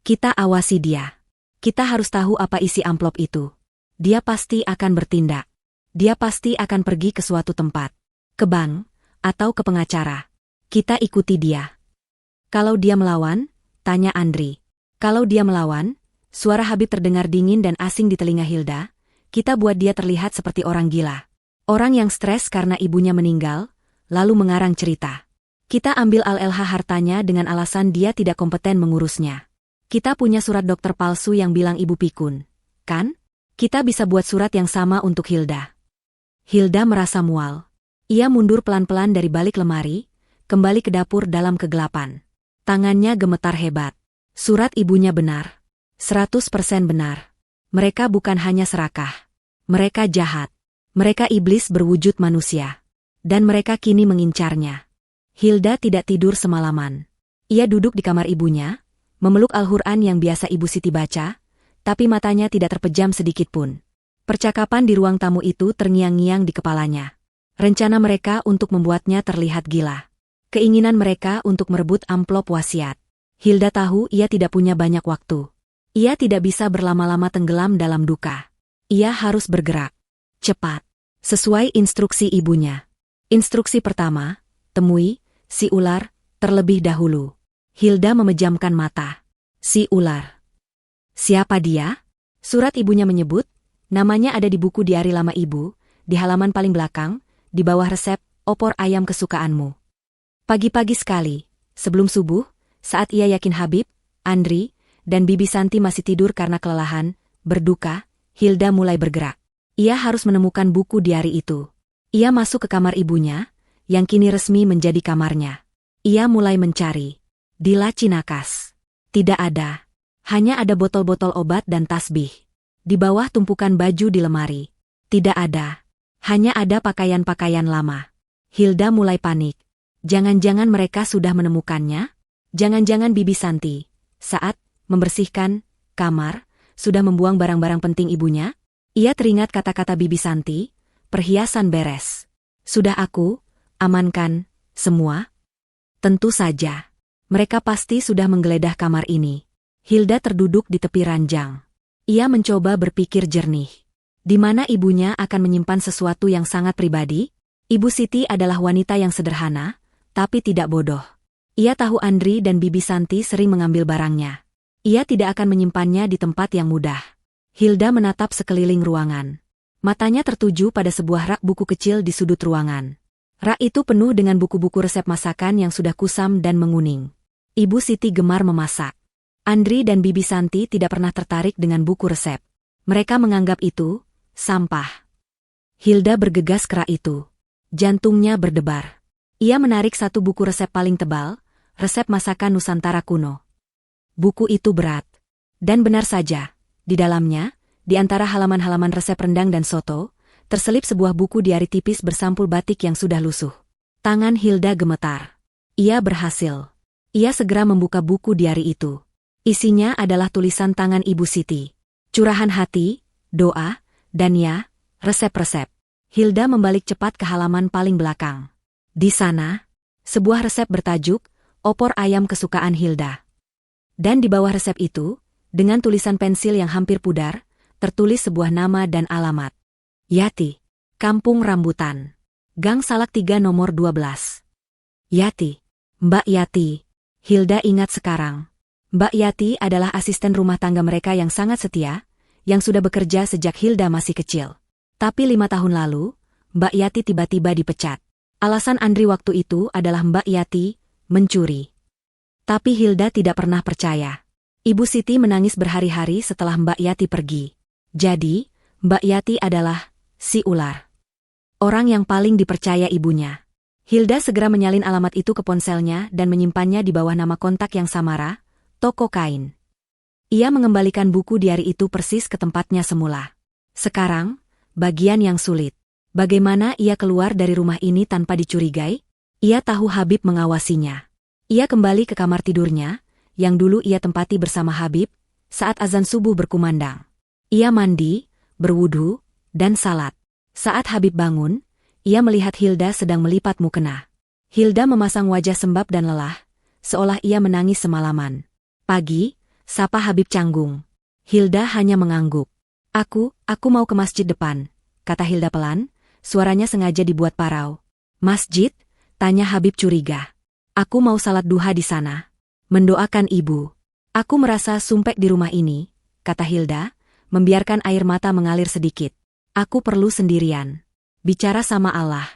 Kita awasi dia. Kita harus tahu apa isi amplop itu. Dia pasti akan bertindak. Dia pasti akan pergi ke suatu tempat. Ke bank, atau ke pengacara. Kita ikuti dia. Kalau dia melawan, tanya Andri. Kalau dia melawan, suara Habib terdengar dingin dan asing di telinga Hilda. Kita buat dia terlihat seperti orang gila. Orang yang stres karena ibunya meninggal, lalu mengarang cerita. Kita ambil al-LH hartanya dengan alasan dia tidak kompeten mengurusnya. Kita punya surat dokter palsu yang bilang ibu pikun. Kan? Kita bisa buat surat yang sama untuk Hilda. Hilda merasa mual. Ia mundur pelan-pelan dari balik lemari, kembali ke dapur dalam kegelapan. Tangannya gemetar hebat. Surat ibunya benar. 100% benar. Mereka bukan hanya serakah. Mereka jahat. Mereka iblis berwujud manusia. Dan mereka kini mengincarnya. Hilda tidak tidur semalaman. Ia duduk di kamar ibunya, memeluk Al-Quran yang biasa Ibu Siti baca, tapi matanya tidak terpejam sedikit pun. Percakapan di ruang tamu itu terngiang-ngiang di kepalanya. Rencana mereka untuk membuatnya terlihat gila. Keinginan mereka untuk merebut amplop wasiat. Hilda tahu ia tidak punya banyak waktu. Ia tidak bisa berlama-lama tenggelam dalam duka. Ia harus bergerak. Cepat. Sesuai instruksi ibunya. Instruksi pertama, temui si ular terlebih dahulu. Hilda memejamkan mata. Si ular. Siapa dia? Surat ibunya menyebut, namanya ada di buku diari lama ibu, di halaman paling belakang, di bawah resep opor ayam kesukaanmu. Pagi-pagi sekali, sebelum subuh, saat ia yakin Habib, Andri, dan Bibi Santi masih tidur karena kelelahan, berduka, Hilda mulai bergerak. Ia harus menemukan buku diari itu. Ia masuk ke kamar ibunya, yang kini resmi menjadi kamarnya. Ia mulai mencari. Di laci nakas. Tidak ada. Hanya ada botol-botol obat dan tasbih. Di bawah tumpukan baju di lemari. Tidak ada. Hanya ada pakaian-pakaian lama. Hilda mulai panik. Jangan-jangan mereka sudah menemukannya? Jangan-jangan Bibi Santi, saat membersihkan kamar, sudah membuang barang-barang penting ibunya? Ia teringat kata-kata Bibi Santi, perhiasan beres. Sudah aku amankan semua? Tentu saja. Mereka pasti sudah menggeledah kamar ini. Hilda terduduk di tepi ranjang. Ia mencoba berpikir jernih. Di mana ibunya akan menyimpan sesuatu yang sangat pribadi? Ibu Siti adalah wanita yang sederhana, tapi tidak bodoh. Ia tahu Andri dan Bibi Santi sering mengambil barangnya. Ia tidak akan menyimpannya di tempat yang mudah. Hilda menatap sekeliling ruangan. Matanya tertuju pada sebuah rak buku kecil di sudut ruangan. Rak itu penuh dengan buku-buku resep masakan yang sudah kusam dan menguning. Ibu Siti gemar memasak. Andri dan Bibi Santi tidak pernah tertarik dengan buku resep. Mereka menganggap itu sampah. Hilda bergegas ke rak itu. Jantungnya berdebar. Ia menarik satu buku resep paling tebal, resep masakan Nusantara kuno. Buku itu berat. Dan benar saja, di dalamnya, di antara halaman-halaman resep rendang dan soto, terselip sebuah buku diari tipis bersampul batik yang sudah lusuh. Tangan Hilda gemetar. Ia berhasil. Ia segera membuka buku diari itu. Isinya adalah tulisan tangan Ibu Siti. Curahan hati, doa, dan ya, resep-resep. Hilda membalik cepat ke halaman paling belakang. Di sana, sebuah resep bertajuk, opor ayam kesukaan Hilda. Dan di bawah resep itu, dengan tulisan pensil yang hampir pudar, tertulis sebuah nama dan alamat. Yati, Kampung Rambutan. Gang Salak 3 nomor 12. Yati. Mbak Yati. Hilda ingat sekarang. Mbak Yati adalah asisten rumah tangga mereka yang sangat setia, yang sudah bekerja sejak Hilda masih kecil. Tapi 5 tahun lalu, Mbak Yati tiba-tiba dipecat. Alasan Andri waktu itu adalah Mbak Yati mencuri. Tapi Hilda tidak pernah percaya. Ibu Siti menangis berhari-hari setelah Mbak Yati pergi. Jadi, Mbak Yati adalah si ular. Orang yang paling dipercaya ibunya. Hilda segera menyalin alamat itu ke ponselnya dan menyimpannya di bawah nama kontak yang samara, toko kain. Ia mengembalikan buku diari itu persis ke tempatnya semula. Sekarang, bagian yang sulit. Bagaimana ia keluar dari rumah ini tanpa dicurigai? Ia tahu Habib mengawasinya. Ia kembali ke kamar tidurnya, yang dulu ia tempati bersama Habib, saat azan subuh berkumandang. Ia mandi, berwudu, dan salat. Saat Habib bangun, ia melihat Hilda sedang melipat mukena. Hilda memasang wajah sembab dan lelah, seolah ia menangis semalaman. Pagi, sapa Habib canggung. Hilda hanya mengangguk. Aku mau ke masjid depan, kata Hilda pelan, suaranya sengaja dibuat parau. Masjid? Tanya Habib curiga. Aku mau salat duha di sana. Mendoakan ibu. Aku merasa sumpek di rumah ini, kata Hilda, membiarkan air mata mengalir sedikit. Aku perlu sendirian. Bicara sama Allah.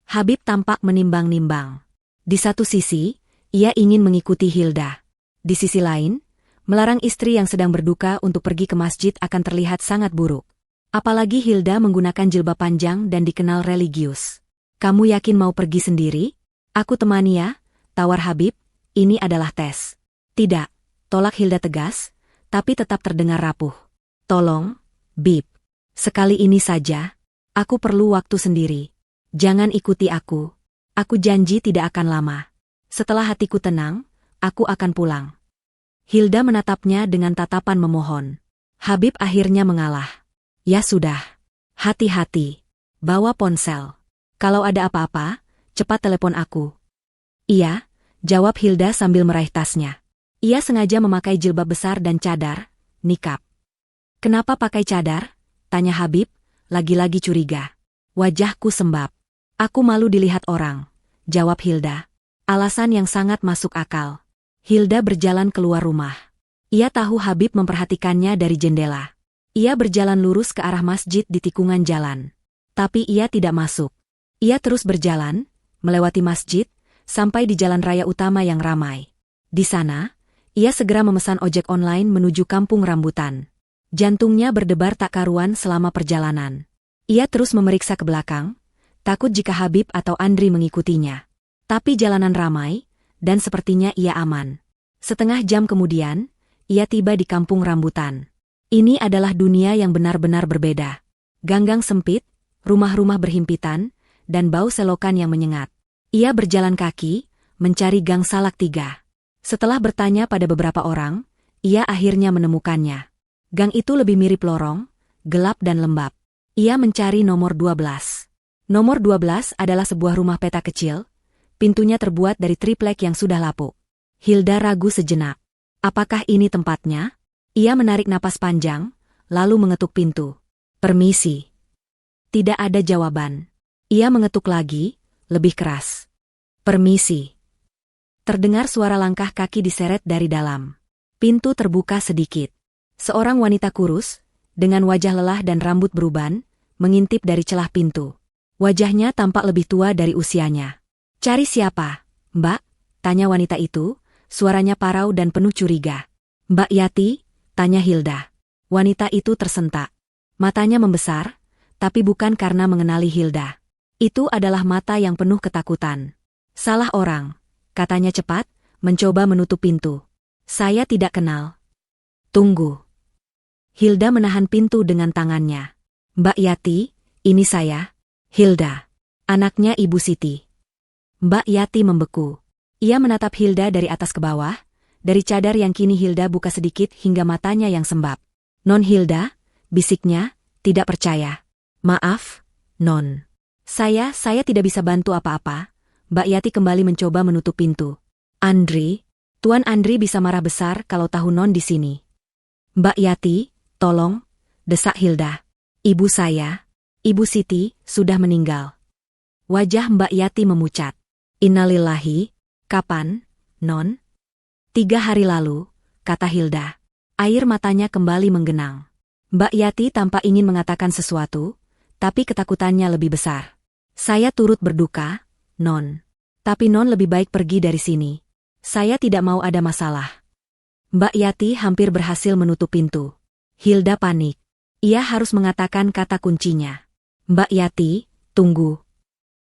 Habib tampak menimbang-nimbang. Di satu sisi, ia ingin mengikuti Hilda. Di sisi lain, melarang istri yang sedang berduka untuk pergi ke masjid akan terlihat sangat buruk. Apalagi Hilda menggunakan jilbab panjang dan dikenal religius. Kamu yakin mau pergi sendiri? Aku temani ya, tawar Habib, ini adalah tes. Tidak, tolak Hilda tegas, tapi tetap terdengar rapuh. Tolong, Bib. Sekali ini saja, aku perlu waktu sendiri. Jangan ikuti aku. Aku janji tidak akan lama. Setelah hatiku tenang, aku akan pulang. Hilda menatapnya dengan tatapan memohon. Habib akhirnya mengalah. Ya sudah. Hati-hati. Bawa ponsel. Kalau ada apa-apa, cepat telepon aku. Iya, jawab Hilda sambil meraih tasnya. Ia sengaja memakai jilbab besar dan cadar, nikab. Kenapa pakai cadar? Tanya Habib, lagi-lagi curiga. Wajahku sembab. Aku malu dilihat orang, jawab Hilda. Alasan yang sangat masuk akal. Hilda berjalan keluar rumah. Ia tahu Habib memperhatikannya dari jendela. Ia berjalan lurus ke arah masjid di tikungan jalan. Tapi ia tidak masuk. Ia terus berjalan, melewati masjid, sampai di jalan raya utama yang ramai. Di sana, ia segera memesan ojek online menuju kampung rambutan. Jantungnya berdebar tak karuan selama perjalanan. Ia terus memeriksa ke belakang, takut jika Habib atau Andri mengikutinya. Tapi jalanan ramai, dan sepertinya ia aman. Setengah jam kemudian, ia tiba di kampung rambutan. Ini adalah dunia yang benar-benar berbeda. Ganggang sempit, rumah-rumah berhimpitan, dan bau selokan yang menyengat. Ia berjalan kaki, mencari gang Salak 3. Setelah bertanya pada beberapa orang, ia akhirnya menemukannya. Gang itu lebih mirip lorong, gelap dan lembab. Ia mencari nomor 12. Nomor 12 adalah sebuah rumah peta kecil, pintunya terbuat dari triplek yang sudah lapuk. Hilda ragu sejenak. Apakah ini tempatnya? Ia menarik napas panjang, lalu mengetuk pintu. Permisi. Tidak ada jawaban. Ia mengetuk lagi, lebih keras. Permisi. Terdengar suara langkah kaki diseret dari dalam. Pintu terbuka sedikit. Seorang wanita kurus, dengan wajah lelah dan rambut beruban, mengintip dari celah pintu. Wajahnya tampak lebih tua dari usianya. Cari siapa, Mbak? Tanya wanita itu, suaranya parau dan penuh curiga. Mbak Yati, tanya Hilda. Wanita itu tersentak. Matanya membesar, tapi bukan karena mengenali Hilda. Itu adalah mata yang penuh ketakutan. Salah orang, katanya cepat, mencoba menutup pintu. Saya tidak kenal. Tunggu. Hilda menahan pintu dengan tangannya. Mbak Yati, ini saya, Hilda. Anaknya Ibu Siti. Mbak Yati membeku. Ia menatap Hilda dari atas ke bawah, dari cadar yang kini Hilda buka sedikit hingga matanya yang sembab. Non Hilda, bisiknya, tidak percaya. Maaf, Non. Saya tidak bisa bantu apa-apa. Mbak Yati kembali mencoba menutup pintu. Andri, Tuan Andri bisa marah besar kalau tahu Non di sini. Mbak Yati, tolong, desak Hilda. Ibu saya, Ibu Siti, sudah meninggal. Wajah Mbak Yati memucat. Innalillahi, kapan, Non? 3 hari lalu, kata Hilda. Air matanya kembali menggenang. Mbak Yati tampak ingin mengatakan sesuatu, tapi ketakutannya lebih besar. Saya turut berduka, Non. Tapi Non lebih baik pergi dari sini. Saya tidak mau ada masalah. Mbak Yati hampir berhasil menutup pintu. Hilda panik. Ia harus mengatakan kata kuncinya. Mbak Yati, tunggu.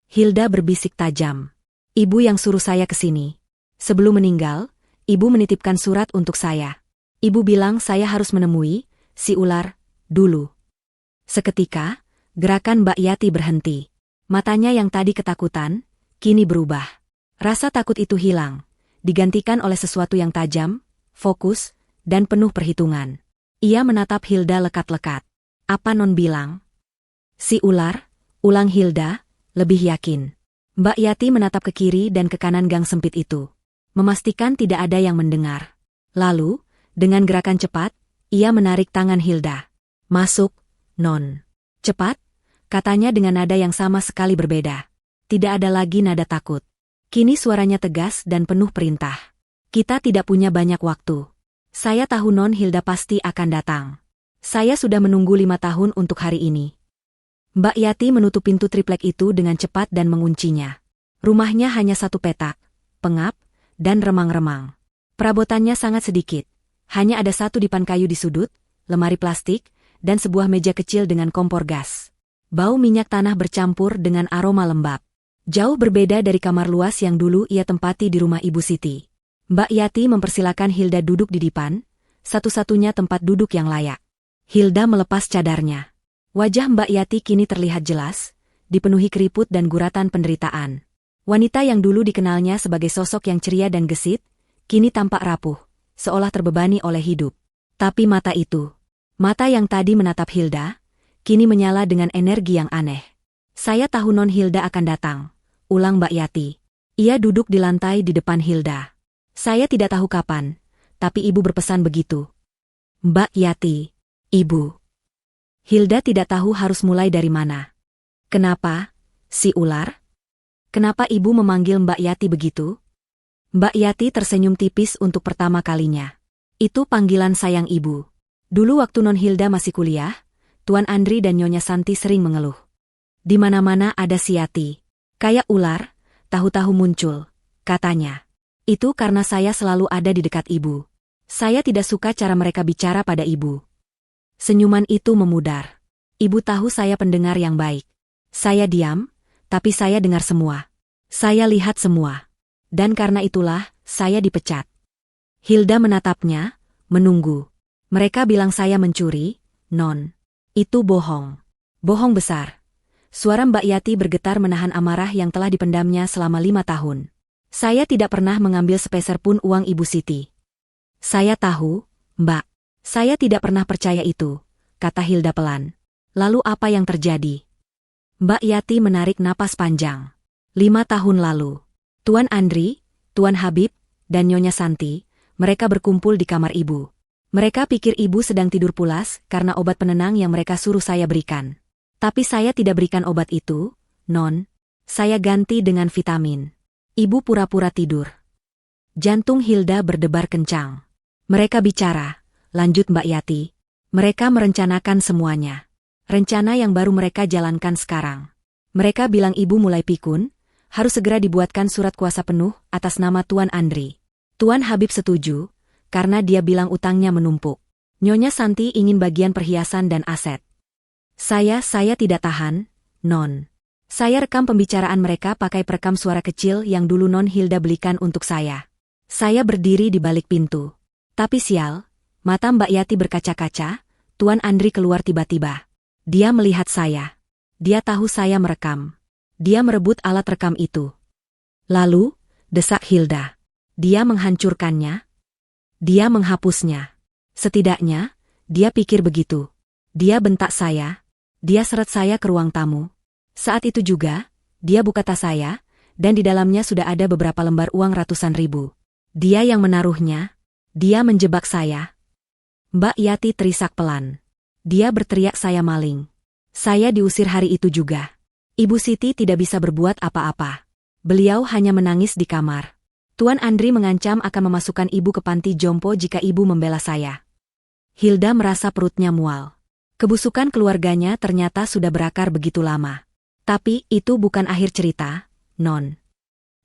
Hilda berbisik tajam. Ibu yang suruh saya ke sini. Sebelum meninggal, Ibu menitipkan surat untuk saya. Ibu bilang saya harus menemui si ular dulu. Seketika, gerakan Mbak Yati berhenti. Matanya yang tadi ketakutan, kini berubah. Rasa takut itu hilang, digantikan oleh sesuatu yang tajam, fokus, dan penuh perhitungan. Ia menatap Hilda lekat-lekat. Apa Non bilang? Si ular, ulang Hilda, lebih yakin. Mbak Yati menatap ke kiri dan ke kanan gang sempit itu. Memastikan tidak ada yang mendengar. Lalu, dengan gerakan cepat, ia menarik tangan Hilda. Masuk, Non. Cepat, katanya dengan nada yang sama sekali berbeda. Tidak ada lagi nada takut. Kini suaranya tegas dan penuh perintah. Kita tidak punya banyak waktu. Saya tahu Non Hilda pasti akan datang. Saya sudah menunggu 5 tahun untuk hari ini. Mbak Yati menutup pintu triplek itu dengan cepat dan menguncinya. Rumahnya hanya satu petak, pengap, dan remang-remang. Perabotannya sangat sedikit. Hanya ada satu dipan kayu di sudut, lemari plastik, dan sebuah meja kecil dengan kompor gas. Bau minyak tanah bercampur dengan aroma lembab. Jauh berbeda dari kamar luas yang dulu ia tempati di rumah Ibu Siti. Mbak Yati mempersilakan Hilda duduk di dipan, satu-satunya tempat duduk yang layak. Hilda melepas cadarnya. Wajah Mbak Yati kini terlihat jelas, dipenuhi keriput dan guratan penderitaan. Wanita yang dulu dikenalnya sebagai sosok yang ceria dan gesit, kini tampak rapuh, seolah terbebani oleh hidup. Tapi mata itu, mata yang tadi menatap Hilda, kini menyala dengan energi yang aneh. Saya tahu Non Hilda akan datang, ulang Mbak Yati. Ia duduk di lantai di depan Hilda. Saya tidak tahu kapan, tapi ibu berpesan begitu. Mbak Yati, ibu. Hilda tidak tahu harus mulai dari mana. Kenapa, si ular? Kenapa ibu memanggil Mbak Yati begitu? Mbak Yati tersenyum tipis untuk pertama kalinya. Itu panggilan sayang ibu. Dulu waktu Non Hilda masih kuliah, Tuan Andri dan Nyonya Santi sering mengeluh. Di mana-mana ada si Yati. Kayak ular, tahu-tahu muncul, katanya. Itu karena saya selalu ada di dekat ibu. Saya tidak suka cara mereka bicara pada ibu. Senyuman itu memudar. Ibu tahu saya pendengar yang baik. Saya diam, tapi saya dengar semua. Saya lihat semua. Dan karena itulah, saya dipecat. Hilda menatapnya, menunggu. Mereka bilang saya mencuri, Non. Itu bohong. Bohong besar. Suara Mbak Yati bergetar menahan amarah yang telah dipendamnya selama 5 tahun. Saya tidak pernah mengambil sepeser pun uang Ibu Siti. Saya tahu, Mbak. Saya tidak pernah percaya itu, kata Hilda pelan. Lalu apa yang terjadi? Mbak Yati menarik napas panjang. 5 tahun lalu. Tuan Andri, Tuan Habib, dan Nyonya Santi, mereka berkumpul di kamar ibu. Mereka pikir ibu sedang tidur pulas karena obat penenang yang mereka suruh saya berikan. Tapi saya tidak berikan obat itu, Non. Saya ganti dengan vitamin. Ibu pura-pura tidur. Jantung Hilda berdebar kencang. Mereka bicara, lanjut Mbak Yati. Mereka merencanakan semuanya. Rencana yang baru mereka jalankan sekarang. Mereka bilang ibu mulai pikun, harus segera dibuatkan surat kuasa penuh atas nama Tuan Andri. Tuan Habib setuju, karena dia bilang utangnya menumpuk. Nyonya Santi ingin bagian perhiasan dan aset. Saya tidak tahan, Non. Saya rekam pembicaraan mereka pakai perekam suara kecil yang dulu Non Hilda belikan untuk saya. Saya berdiri di balik pintu. Tapi sial, mata Mbak Yati berkaca-kaca, Tuan Andri keluar tiba-tiba. Dia melihat saya. Dia tahu saya merekam. Dia merebut alat rekam itu. Lalu, desak Hilda. Dia menghancurkannya. Dia menghapusnya. Setidaknya, dia pikir begitu. Dia bentak saya. Dia seret saya ke ruang tamu. Saat itu juga, dia buka tas saya, dan di dalamnya sudah ada beberapa lembar uang ratusan ribu. Dia yang menaruhnya. Dia menjebak saya. Mbak Yati terisak pelan. Dia berteriak saya maling. Saya diusir hari itu juga. Ibu Siti tidak bisa berbuat apa-apa. Beliau hanya menangis di kamar. Tuan Andri mengancam akan memasukkan ibu ke panti jompo jika ibu membela saya. Hilda merasa perutnya mual. Kebusukan keluarganya ternyata sudah berakar begitu lama. Tapi itu bukan akhir cerita, Non.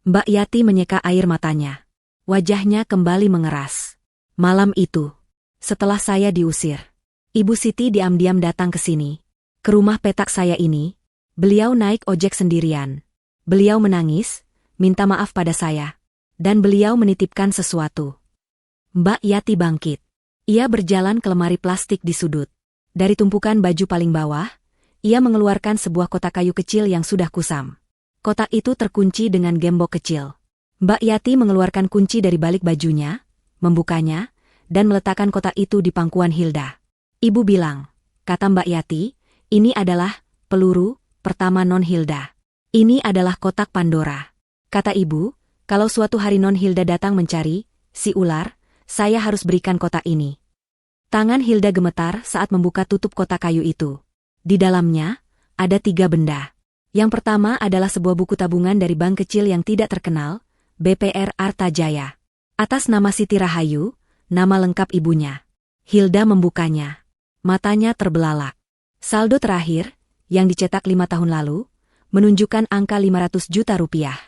Mbak Yati menyeka air matanya. Wajahnya kembali mengeras. Malam itu, setelah saya diusir, Ibu Siti diam-diam datang ke sini. Ke rumah petak saya ini. Beliau naik ojek sendirian. Beliau menangis, minta maaf pada saya. Dan beliau menitipkan sesuatu. Mbak Yati bangkit. Ia berjalan ke lemari plastik di sudut. Dari tumpukan baju paling bawah, ia mengeluarkan sebuah kotak kayu kecil yang sudah kusam. Kotak itu terkunci dengan gembok kecil. Mbak Yati mengeluarkan kunci dari balik bajunya, membukanya, dan meletakkan kotak itu di pangkuan Hilda. Ibu bilang, kata Mbak Yati, ini adalah peluru pertama Non Hilda. Ini adalah kotak Pandora. Kata ibu, kalau suatu hari Non Hilda datang mencari si ular, saya harus berikan kotak ini. Tangan Hilda gemetar saat membuka tutup kotak kayu itu. Di dalamnya, ada 3 benda. Yang pertama adalah sebuah buku tabungan dari bank kecil yang tidak terkenal, BPR Arta Jaya. Atas nama Siti Rahayu, nama lengkap ibunya. Hilda membukanya. Matanya terbelalak. Saldo terakhir, yang dicetak 5 tahun lalu, menunjukkan angka 500 juta rupiah.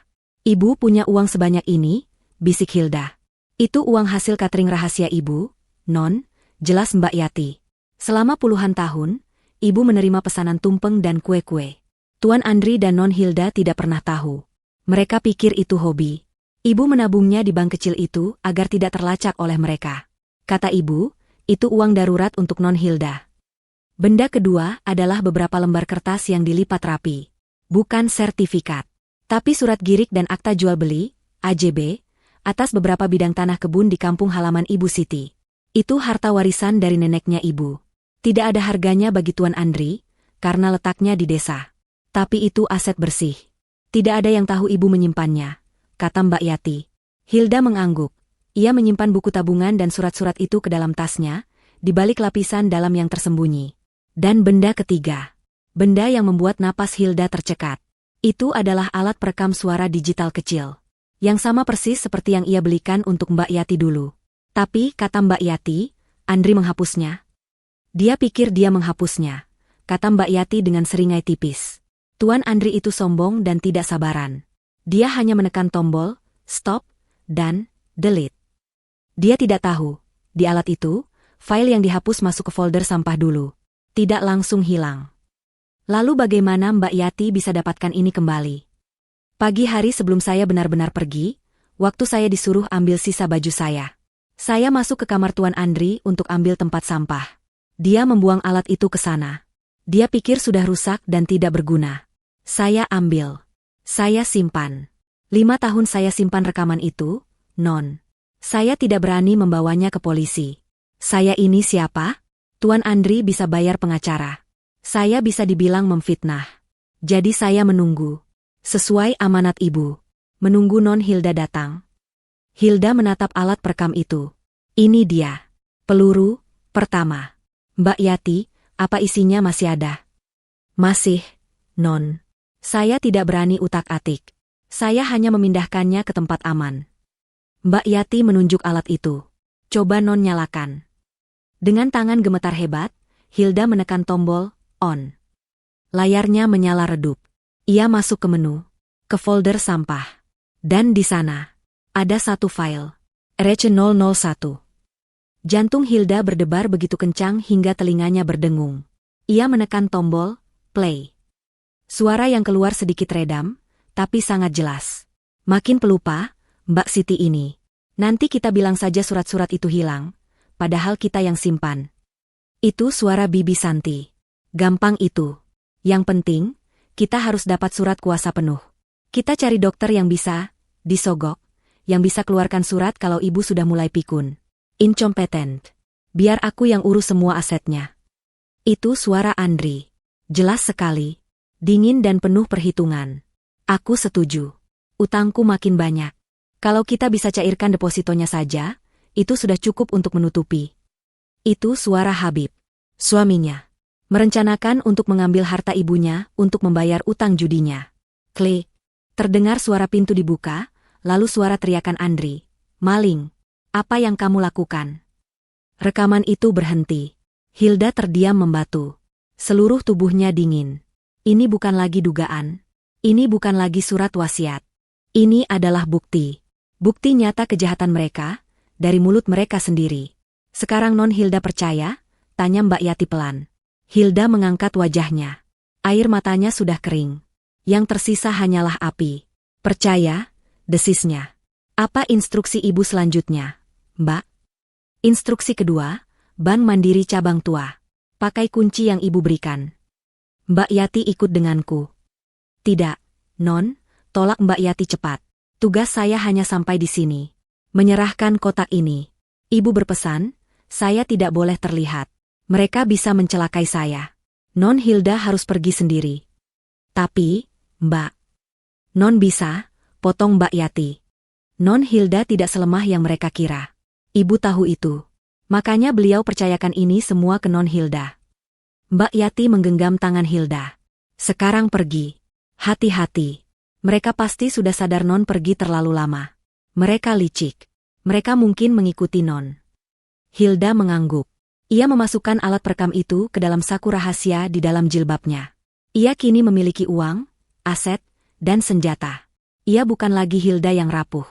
Ibu punya uang sebanyak ini, bisik Hilda. Itu uang hasil catering rahasia ibu, Non. Jelas Mbak Yati. Selama puluhan tahun, ibu menerima pesanan tumpeng dan kue-kue. Tuan Andri dan Non Hilda tidak pernah tahu. Mereka pikir itu hobi. Ibu menabungnya di bank kecil itu agar tidak terlacak oleh mereka. Kata ibu, itu uang darurat untuk Non Hilda. Benda kedua adalah beberapa lembar kertas yang dilipat rapi. Bukan sertifikat, tapi surat girik dan akta jual beli, AJB, atas beberapa bidang tanah kebun di kampung halaman Ibu Siti. Itu harta warisan dari neneknya ibu. Tidak ada harganya bagi Tuan Andri, karena letaknya di desa. Tapi itu aset bersih. Tidak ada yang tahu ibu menyimpannya. kata Mbak Yati. Hilda mengangguk. Ia menyimpan buku tabungan dan surat-surat itu ke dalam tasnya, di balik lapisan dalam yang tersembunyi. Dan benda ketiga. Benda yang membuat napas Hilda tercekat. Itu adalah alat perekam suara digital kecil. Yang sama persis seperti yang ia belikan untuk Mbak Yati dulu. Tapi, kata Mbak Yati, Andri menghapusnya. Dia pikir dia menghapusnya, kata Mbak Yati dengan seringai tipis. Tuan Andri itu sombong dan tidak sabaran. Dia hanya menekan tombol, stop, dan delete. Dia tidak tahu, di alat itu, file yang dihapus masuk ke folder sampah dulu. Tidak langsung hilang. Lalu bagaimana Mbak Yati bisa dapatkan ini kembali? Pagi hari sebelum saya benar-benar pergi, waktu saya disuruh ambil sisa baju saya. Saya masuk ke kamar Tuan Andri untuk ambil tempat sampah. Dia membuang alat itu ke sana. Dia pikir sudah rusak dan tidak berguna. Saya ambil. Saya simpan. 5 tahun saya simpan rekaman itu, Non. Saya tidak berani membawanya ke polisi. Saya ini siapa? Tuan Andri bisa bayar pengacara. Saya bisa dibilang memfitnah. Jadi saya menunggu. Sesuai amanat ibu. Menunggu Non Hilda datang. Hilda menatap alat perekam itu. Ini dia. Peluru pertama. Mbak Yati, apa isinya masih ada? Masih, Non. Saya tidak berani utak-atik. Saya hanya memindahkannya ke tempat aman. Mbak Yati menunjuk alat itu. Coba Non nyalakan. Dengan tangan gemetar hebat, Hilda menekan tombol on. Layarnya menyala redup. Ia masuk ke menu, ke folder sampah. Dan di sana, ada satu file. RH001. Jantung Hilda berdebar begitu kencang hingga telinganya berdengung. Ia menekan tombol play. Suara yang keluar sedikit redam, tapi sangat jelas. Makin pelupa, Mbak Siti ini. Nanti kita bilang saja surat-surat itu hilang, padahal kita yang simpan. Itu suara Bibi Santi. Gampang itu. Yang penting, kita harus dapat surat kuasa penuh. Kita cari dokter yang bisa disogok, yang bisa keluarkan surat kalau ibu sudah mulai pikun. Incompetent. Biar aku yang urus semua asetnya. Itu suara Andri. Jelas sekali. Dingin dan penuh perhitungan. Aku setuju. Utangku makin banyak. Kalau kita bisa cairkan depositonya saja, itu sudah cukup untuk menutupi. Itu suara Habib. Suaminya. Merencanakan untuk mengambil harta ibunya untuk membayar utang judinya. Klik. Terdengar suara pintu dibuka, lalu suara teriakan Andri. Maling. Apa yang kamu lakukan? Rekaman itu berhenti. Hilda terdiam membatu. Seluruh tubuhnya dingin. Ini bukan lagi dugaan. Ini bukan lagi surat wasiat. Ini adalah bukti. Bukti nyata kejahatan mereka, dari mulut mereka sendiri. Sekarang Non Hilda percaya? Tanya Mbak Yati pelan. Hilda mengangkat wajahnya. Air matanya sudah kering. Yang tersisa hanyalah api. Percaya? Desisnya. Apa instruksi ibu selanjutnya, Mbak? Instruksi kedua, Bank Mandiri Cabang Tua. Pakai kunci yang ibu berikan. Mbak Yati ikut denganku. Tidak, Non, tolak Mbak Yati cepat. Tugas saya hanya sampai di sini. Menyerahkan kotak ini. Ibu berpesan, saya tidak boleh terlihat. Mereka bisa mencelakai saya. Non Hilda harus pergi sendiri. Tapi, Mbak. Non bisa, potong Mbak Yati. Non Hilda tidak selemah yang mereka kira. Ibu tahu itu. Makanya beliau percayakan ini semua ke Non Hilda. Mbak Yati menggenggam tangan Hilda. Sekarang pergi. Hati-hati. Mereka pasti sudah sadar Non pergi terlalu lama. Mereka licik. Mereka mungkin mengikuti Non. Hilda mengangguk. Ia memasukkan alat perekam itu ke dalam saku rahasia di dalam jilbabnya. Ia kini memiliki uang, aset, dan senjata. Ia bukan lagi Hilda yang rapuh.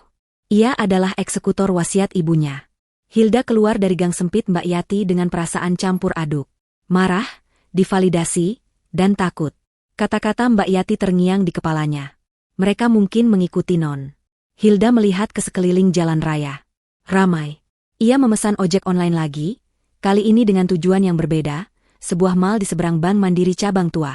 Ia adalah eksekutor wasiat ibunya. Hilda keluar dari gang sempit Mbak Yati dengan perasaan campur aduk. Marah, divalidasi, dan takut. Kata-kata Mbak Yati terngiang di kepalanya. Mereka mungkin mengikuti Non. Hilda melihat ke sekeliling jalan raya. Ramai. Ia memesan ojek online lagi, kali ini dengan tujuan yang berbeda, sebuah mal di seberang Bank Mandiri Cabang Tua.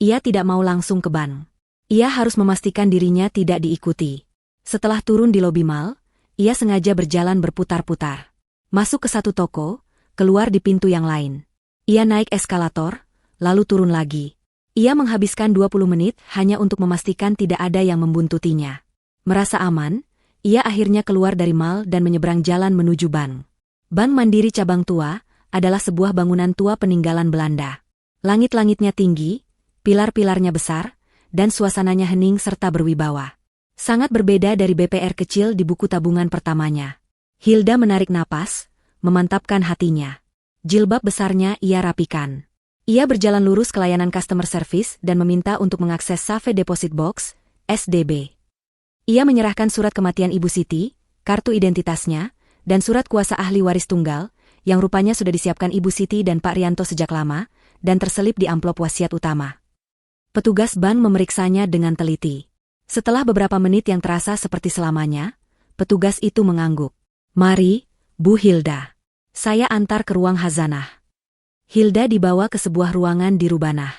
Ia tidak mau langsung ke bank. Ia harus memastikan dirinya tidak diikuti. Setelah turun di lobi mal, ia sengaja berjalan berputar-putar. Masuk ke satu toko, keluar di pintu yang lain. Ia naik eskalator, lalu turun lagi. Ia menghabiskan 20 menit hanya untuk memastikan tidak ada yang membuntutinya. Merasa aman, ia akhirnya keluar dari mal dan menyeberang jalan menuju bank. Bank Mandiri Cabang Tua adalah sebuah bangunan tua peninggalan Belanda. Langit-langitnya tinggi, pilar-pilarnya besar, dan suasananya hening serta berwibawa. Sangat berbeda dari BPR kecil di buku tabungan pertamanya. Hilda menarik napas, memantapkan hatinya. Jilbab besarnya ia rapikan. Ia berjalan lurus ke layanan customer service dan meminta untuk mengakses Save Deposit Box, SDB. Ia menyerahkan surat kematian Ibu Siti, kartu identitasnya, dan surat kuasa ahli waris tunggal, yang rupanya sudah disiapkan Ibu Siti dan Pak Rianto sejak lama, dan terselip di amplop wasiat utama. Petugas bank memeriksanya dengan teliti. Setelah beberapa menit yang terasa seperti selamanya, petugas itu mengangguk. "Mari, Bu Hilda. Saya antar ke ruang hazanah." Hilda dibawa ke sebuah ruangan di Rubanah.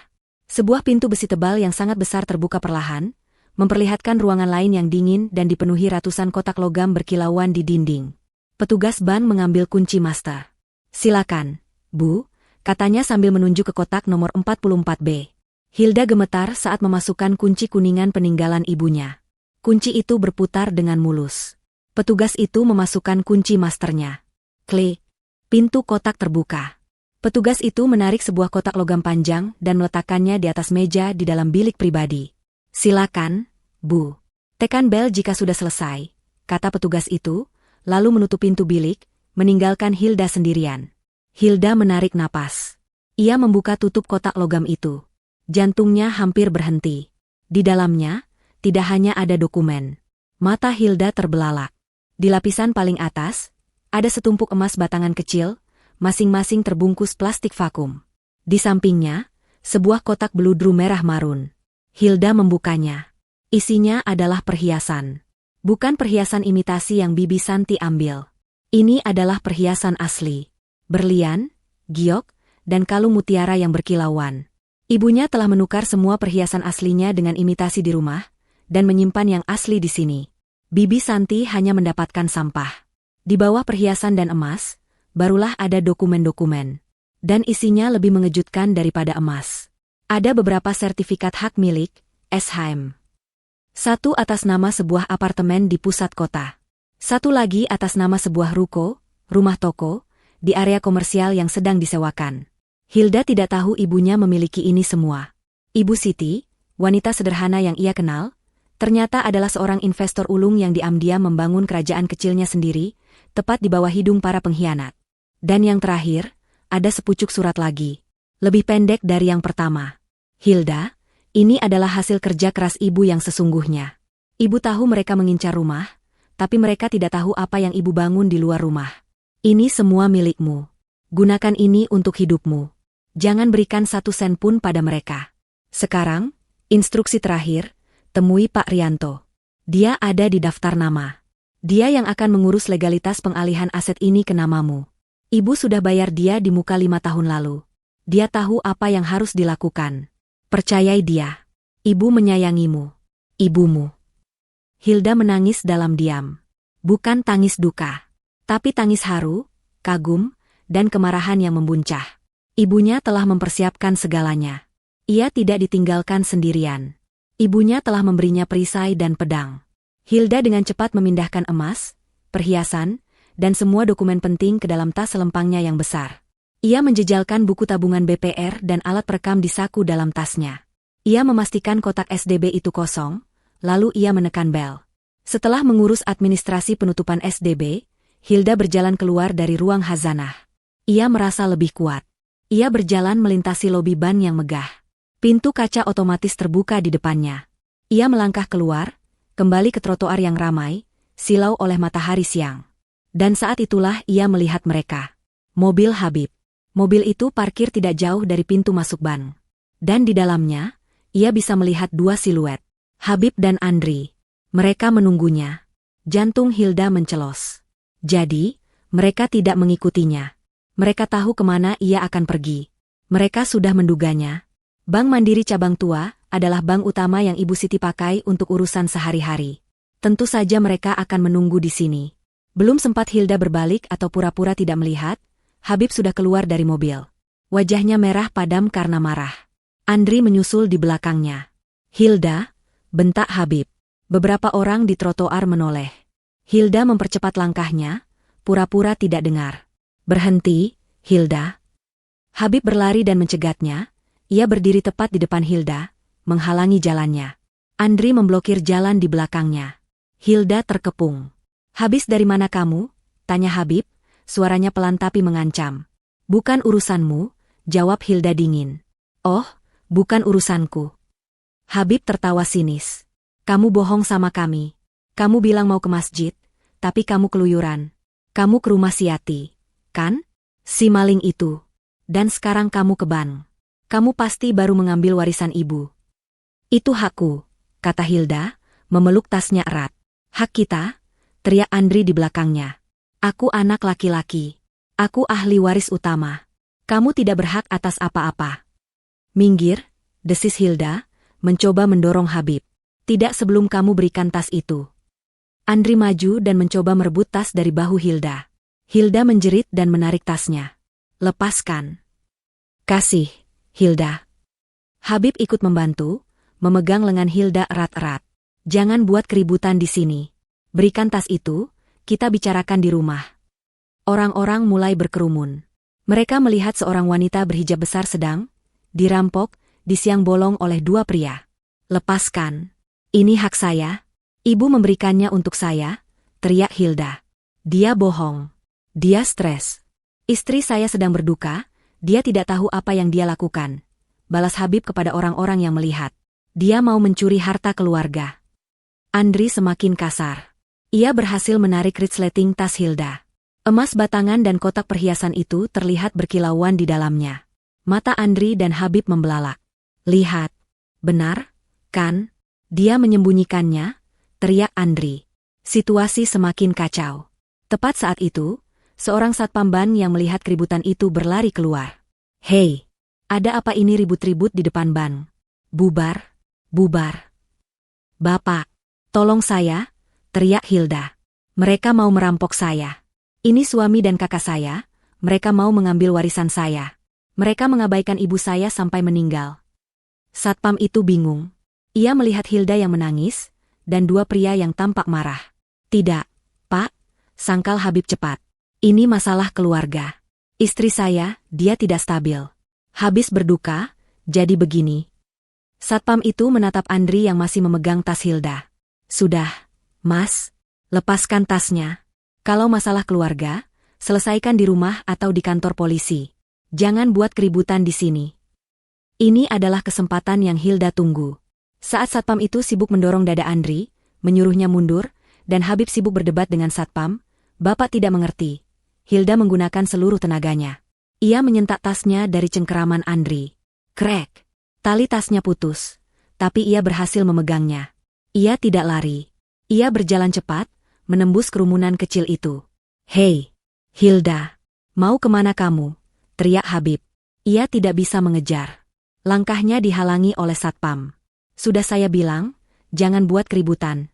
Sebuah pintu besi tebal yang sangat besar terbuka perlahan, memperlihatkan ruangan lain yang dingin dan dipenuhi ratusan kotak logam berkilauan di dinding. Petugas bank mengambil kunci master. "Silakan, Bu," katanya sambil menunjuk ke kotak nomor 44B. Hilda gemetar saat memasukkan kunci kuningan peninggalan ibunya. Kunci itu berputar dengan mulus. Petugas itu memasukkan kunci masternya. Klik. Pintu kotak terbuka. Petugas itu menarik sebuah kotak logam panjang dan meletakkannya di atas meja di dalam bilik pribadi. "Silakan, Bu. Tekan bel jika sudah selesai," kata petugas itu, lalu menutup pintu bilik, meninggalkan Hilda sendirian. Hilda menarik napas. Ia membuka tutup kotak logam itu. Jantungnya hampir berhenti. Di dalamnya, tidak hanya ada dokumen. Mata Hilda terbelalak. Di lapisan paling atas, ada setumpuk emas batangan kecil, masing-masing terbungkus plastik vakum. Di sampingnya, sebuah kotak beludru merah marun. Hilda membukanya. Isinya adalah perhiasan. Bukan perhiasan imitasi yang Bibi Santi ambil. Ini adalah perhiasan asli. Berlian, giok, dan kalung mutiara yang berkilauan. Ibunya telah menukar semua perhiasan aslinya dengan imitasi di rumah, dan menyimpan yang asli di sini. Bibi Santi hanya mendapatkan sampah. Di bawah perhiasan dan emas, barulah ada dokumen-dokumen. Dan isinya lebih mengejutkan daripada emas. Ada beberapa sertifikat hak milik, SHM. Satu atas nama sebuah apartemen di pusat kota. Satu lagi atas nama sebuah ruko, rumah toko, di area komersial yang sedang disewakan. Hilda tidak tahu ibunya memiliki ini semua. Ibu Siti, wanita sederhana yang ia kenal, ternyata adalah seorang investor ulung yang diam-diam membangun kerajaan kecilnya sendiri, tepat di bawah hidung para pengkhianat. Dan yang terakhir, ada sepucuk surat lagi. Lebih pendek dari yang pertama. "Hilda, ini adalah hasil kerja keras ibu yang sesungguhnya. Ibu tahu mereka mengincar rumah, tapi mereka tidak tahu apa yang ibu bangun di luar rumah. Ini semua milikmu. Gunakan ini untuk hidupmu. Jangan berikan 1 sen pun pada mereka. Sekarang, instruksi terakhir, temui Pak Rianto. Dia ada di daftar nama. Dia yang akan mengurus legalitas pengalihan aset ini ke namamu. Ibu sudah bayar dia di muka 5 tahun lalu. Dia tahu apa yang harus dilakukan. Percayai dia. Ibu menyayangimu. Ibumu." Hilda menangis dalam diam. Bukan tangis duka, tapi tangis haru, kagum, dan kemarahan yang membuncah. Ibunya telah mempersiapkan segalanya. Ia tidak ditinggalkan sendirian. Ibunya telah memberinya perisai dan pedang. Hilda dengan cepat memindahkan emas, perhiasan, dan semua dokumen penting ke dalam tas selempangnya yang besar. Ia menjejalkan buku tabungan BPR dan alat perekam di saku dalam tasnya. Ia memastikan kotak SDB itu kosong, lalu ia menekan bel. Setelah mengurus administrasi penutupan SDB, Hilda berjalan keluar dari ruang hazanah. Ia merasa lebih kuat. Ia berjalan melintasi lobi ban yang megah. Pintu kaca otomatis terbuka di depannya. Ia melangkah keluar, kembali ke trotoar yang ramai, silau oleh matahari siang. Dan saat itulah ia melihat mereka. Mobil Habib. Mobil itu parkir tidak jauh dari pintu masuk bank. Dan di dalamnya, ia bisa melihat 2 siluet. Habib dan Andri. Mereka menunggunya. Jantung Hilda mencelos. Jadi, mereka tidak mengikutinya. Mereka tahu kemana ia akan pergi. Mereka sudah menduganya. Bank Mandiri Cabang Tua adalah bank utama yang Ibu Siti pakai untuk urusan sehari-hari. Tentu saja mereka akan menunggu di sini. Belum sempat Hilda berbalik atau pura-pura tidak melihat, Habib sudah keluar dari mobil. Wajahnya merah padam karena marah. Andri menyusul di belakangnya. "Hilda," bentak Habib. Beberapa orang di trotoar menoleh. Hilda mempercepat langkahnya, pura-pura tidak dengar. Berhenti, Hilda. Habib berlari dan mencegatnya. Ia berdiri tepat di depan Hilda, menghalangi jalannya. Andri memblokir jalan di belakangnya. Hilda terkepung. "Habis dari mana kamu?" tanya Habib, suaranya pelan tapi mengancam. "Bukan urusanmu," jawab Hilda dingin. "Oh, bukan urusanku." Habib tertawa sinis. "Kamu bohong sama kami. Kamu bilang mau ke masjid, tapi kamu keluyuran. Kamu ke rumah si Yati, kan? Si maling itu. Dan sekarang kamu ke bank. Kamu pasti baru mengambil warisan ibu." "Itu hakku," kata Hilda, memeluk tasnya erat. "Hak kita?" teriak Andri di belakangnya. "Aku anak laki-laki. Aku ahli waris utama. Kamu tidak berhak atas apa-apa." "Minggir," desis Hilda, mencoba mendorong Habib. "Tidak sebelum kamu berikan tas itu." Andri maju dan mencoba merebut tas dari bahu Hilda. Hilda menjerit dan menarik tasnya. "Lepaskan." "Kasih, Hilda." Habib ikut membantu, memegang lengan Hilda erat-erat. "Jangan buat keributan di sini. Berikan tas itu, kita bicarakan di rumah." Orang-orang mulai berkerumun. Mereka melihat seorang wanita berhijab besar sedang dirampok di siang bolong oleh dua pria. "Lepaskan. Ini hak saya. Ibu memberikannya untuk saya," teriak Hilda. "Dia bohong. Dia stres. Istri saya sedang berduka, dia tidak tahu apa yang dia lakukan," balas Habib kepada orang-orang yang melihat. "Dia mau mencuri harta keluarga." Andri semakin kasar. Ia berhasil menarik resleting tas Hilda. Emas batangan dan kotak perhiasan itu terlihat berkilauan di dalamnya. Mata Andri dan Habib membelalak. "Lihat. Benar, kan? Dia menyembunyikannya," teriak Andri. Situasi semakin kacau. Tepat saat itu, seorang satpam ban yang melihat keributan itu berlari keluar. "Hei, ada apa ini ribut-ribut di depan ban? Bubar, bubar." "Bapak, tolong saya," teriak Hilda. "Mereka mau merampok saya. Ini suami dan kakak saya, mereka mau mengambil warisan saya. Mereka mengabaikan ibu saya sampai meninggal." Satpam itu bingung. Ia melihat Hilda yang menangis, dan dua pria yang tampak marah. "Tidak, Pak," sangkal Habib cepat. "Ini masalah keluarga. Istri saya, dia tidak stabil. Habis berduka, jadi begini." Satpam itu menatap Andri yang masih memegang tas Hilda. "Sudah, Mas, lepaskan tasnya. Kalau masalah keluarga, selesaikan di rumah atau di kantor polisi. Jangan buat keributan di sini." Ini adalah kesempatan yang Hilda tunggu. Saat satpam itu sibuk mendorong dada Andri, menyuruhnya mundur, dan Habib sibuk berdebat dengan satpam, bapak tidak mengerti. Hilda menggunakan seluruh tenaganya. Ia menyentak tasnya dari cengkeraman Andri. Krek! Tali tasnya putus, tapi ia berhasil memegangnya. Ia tidak lari. Ia berjalan cepat, menembus kerumunan kecil itu. "Hei, Hilda, mau kemana kamu?" teriak Habib. Ia tidak bisa mengejar. Langkahnya dihalangi oleh satpam. "Sudah saya bilang, jangan buat keributan."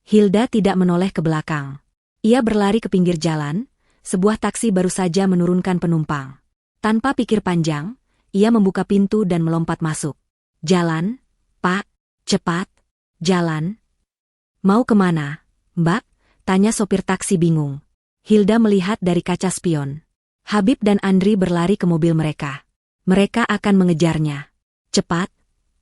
Hilda tidak menoleh ke belakang. Ia berlari ke pinggir jalan, sebuah taksi baru saja menurunkan penumpang. Tanpa pikir panjang, ia membuka pintu dan melompat masuk. "Jalan, Pak, cepat, jalan." "Mau kemana, Mbak?" tanya sopir taksi bingung. Hilda melihat dari kaca spion. Habib dan Andri berlari ke mobil mereka. Mereka akan mengejarnya. "Cepat,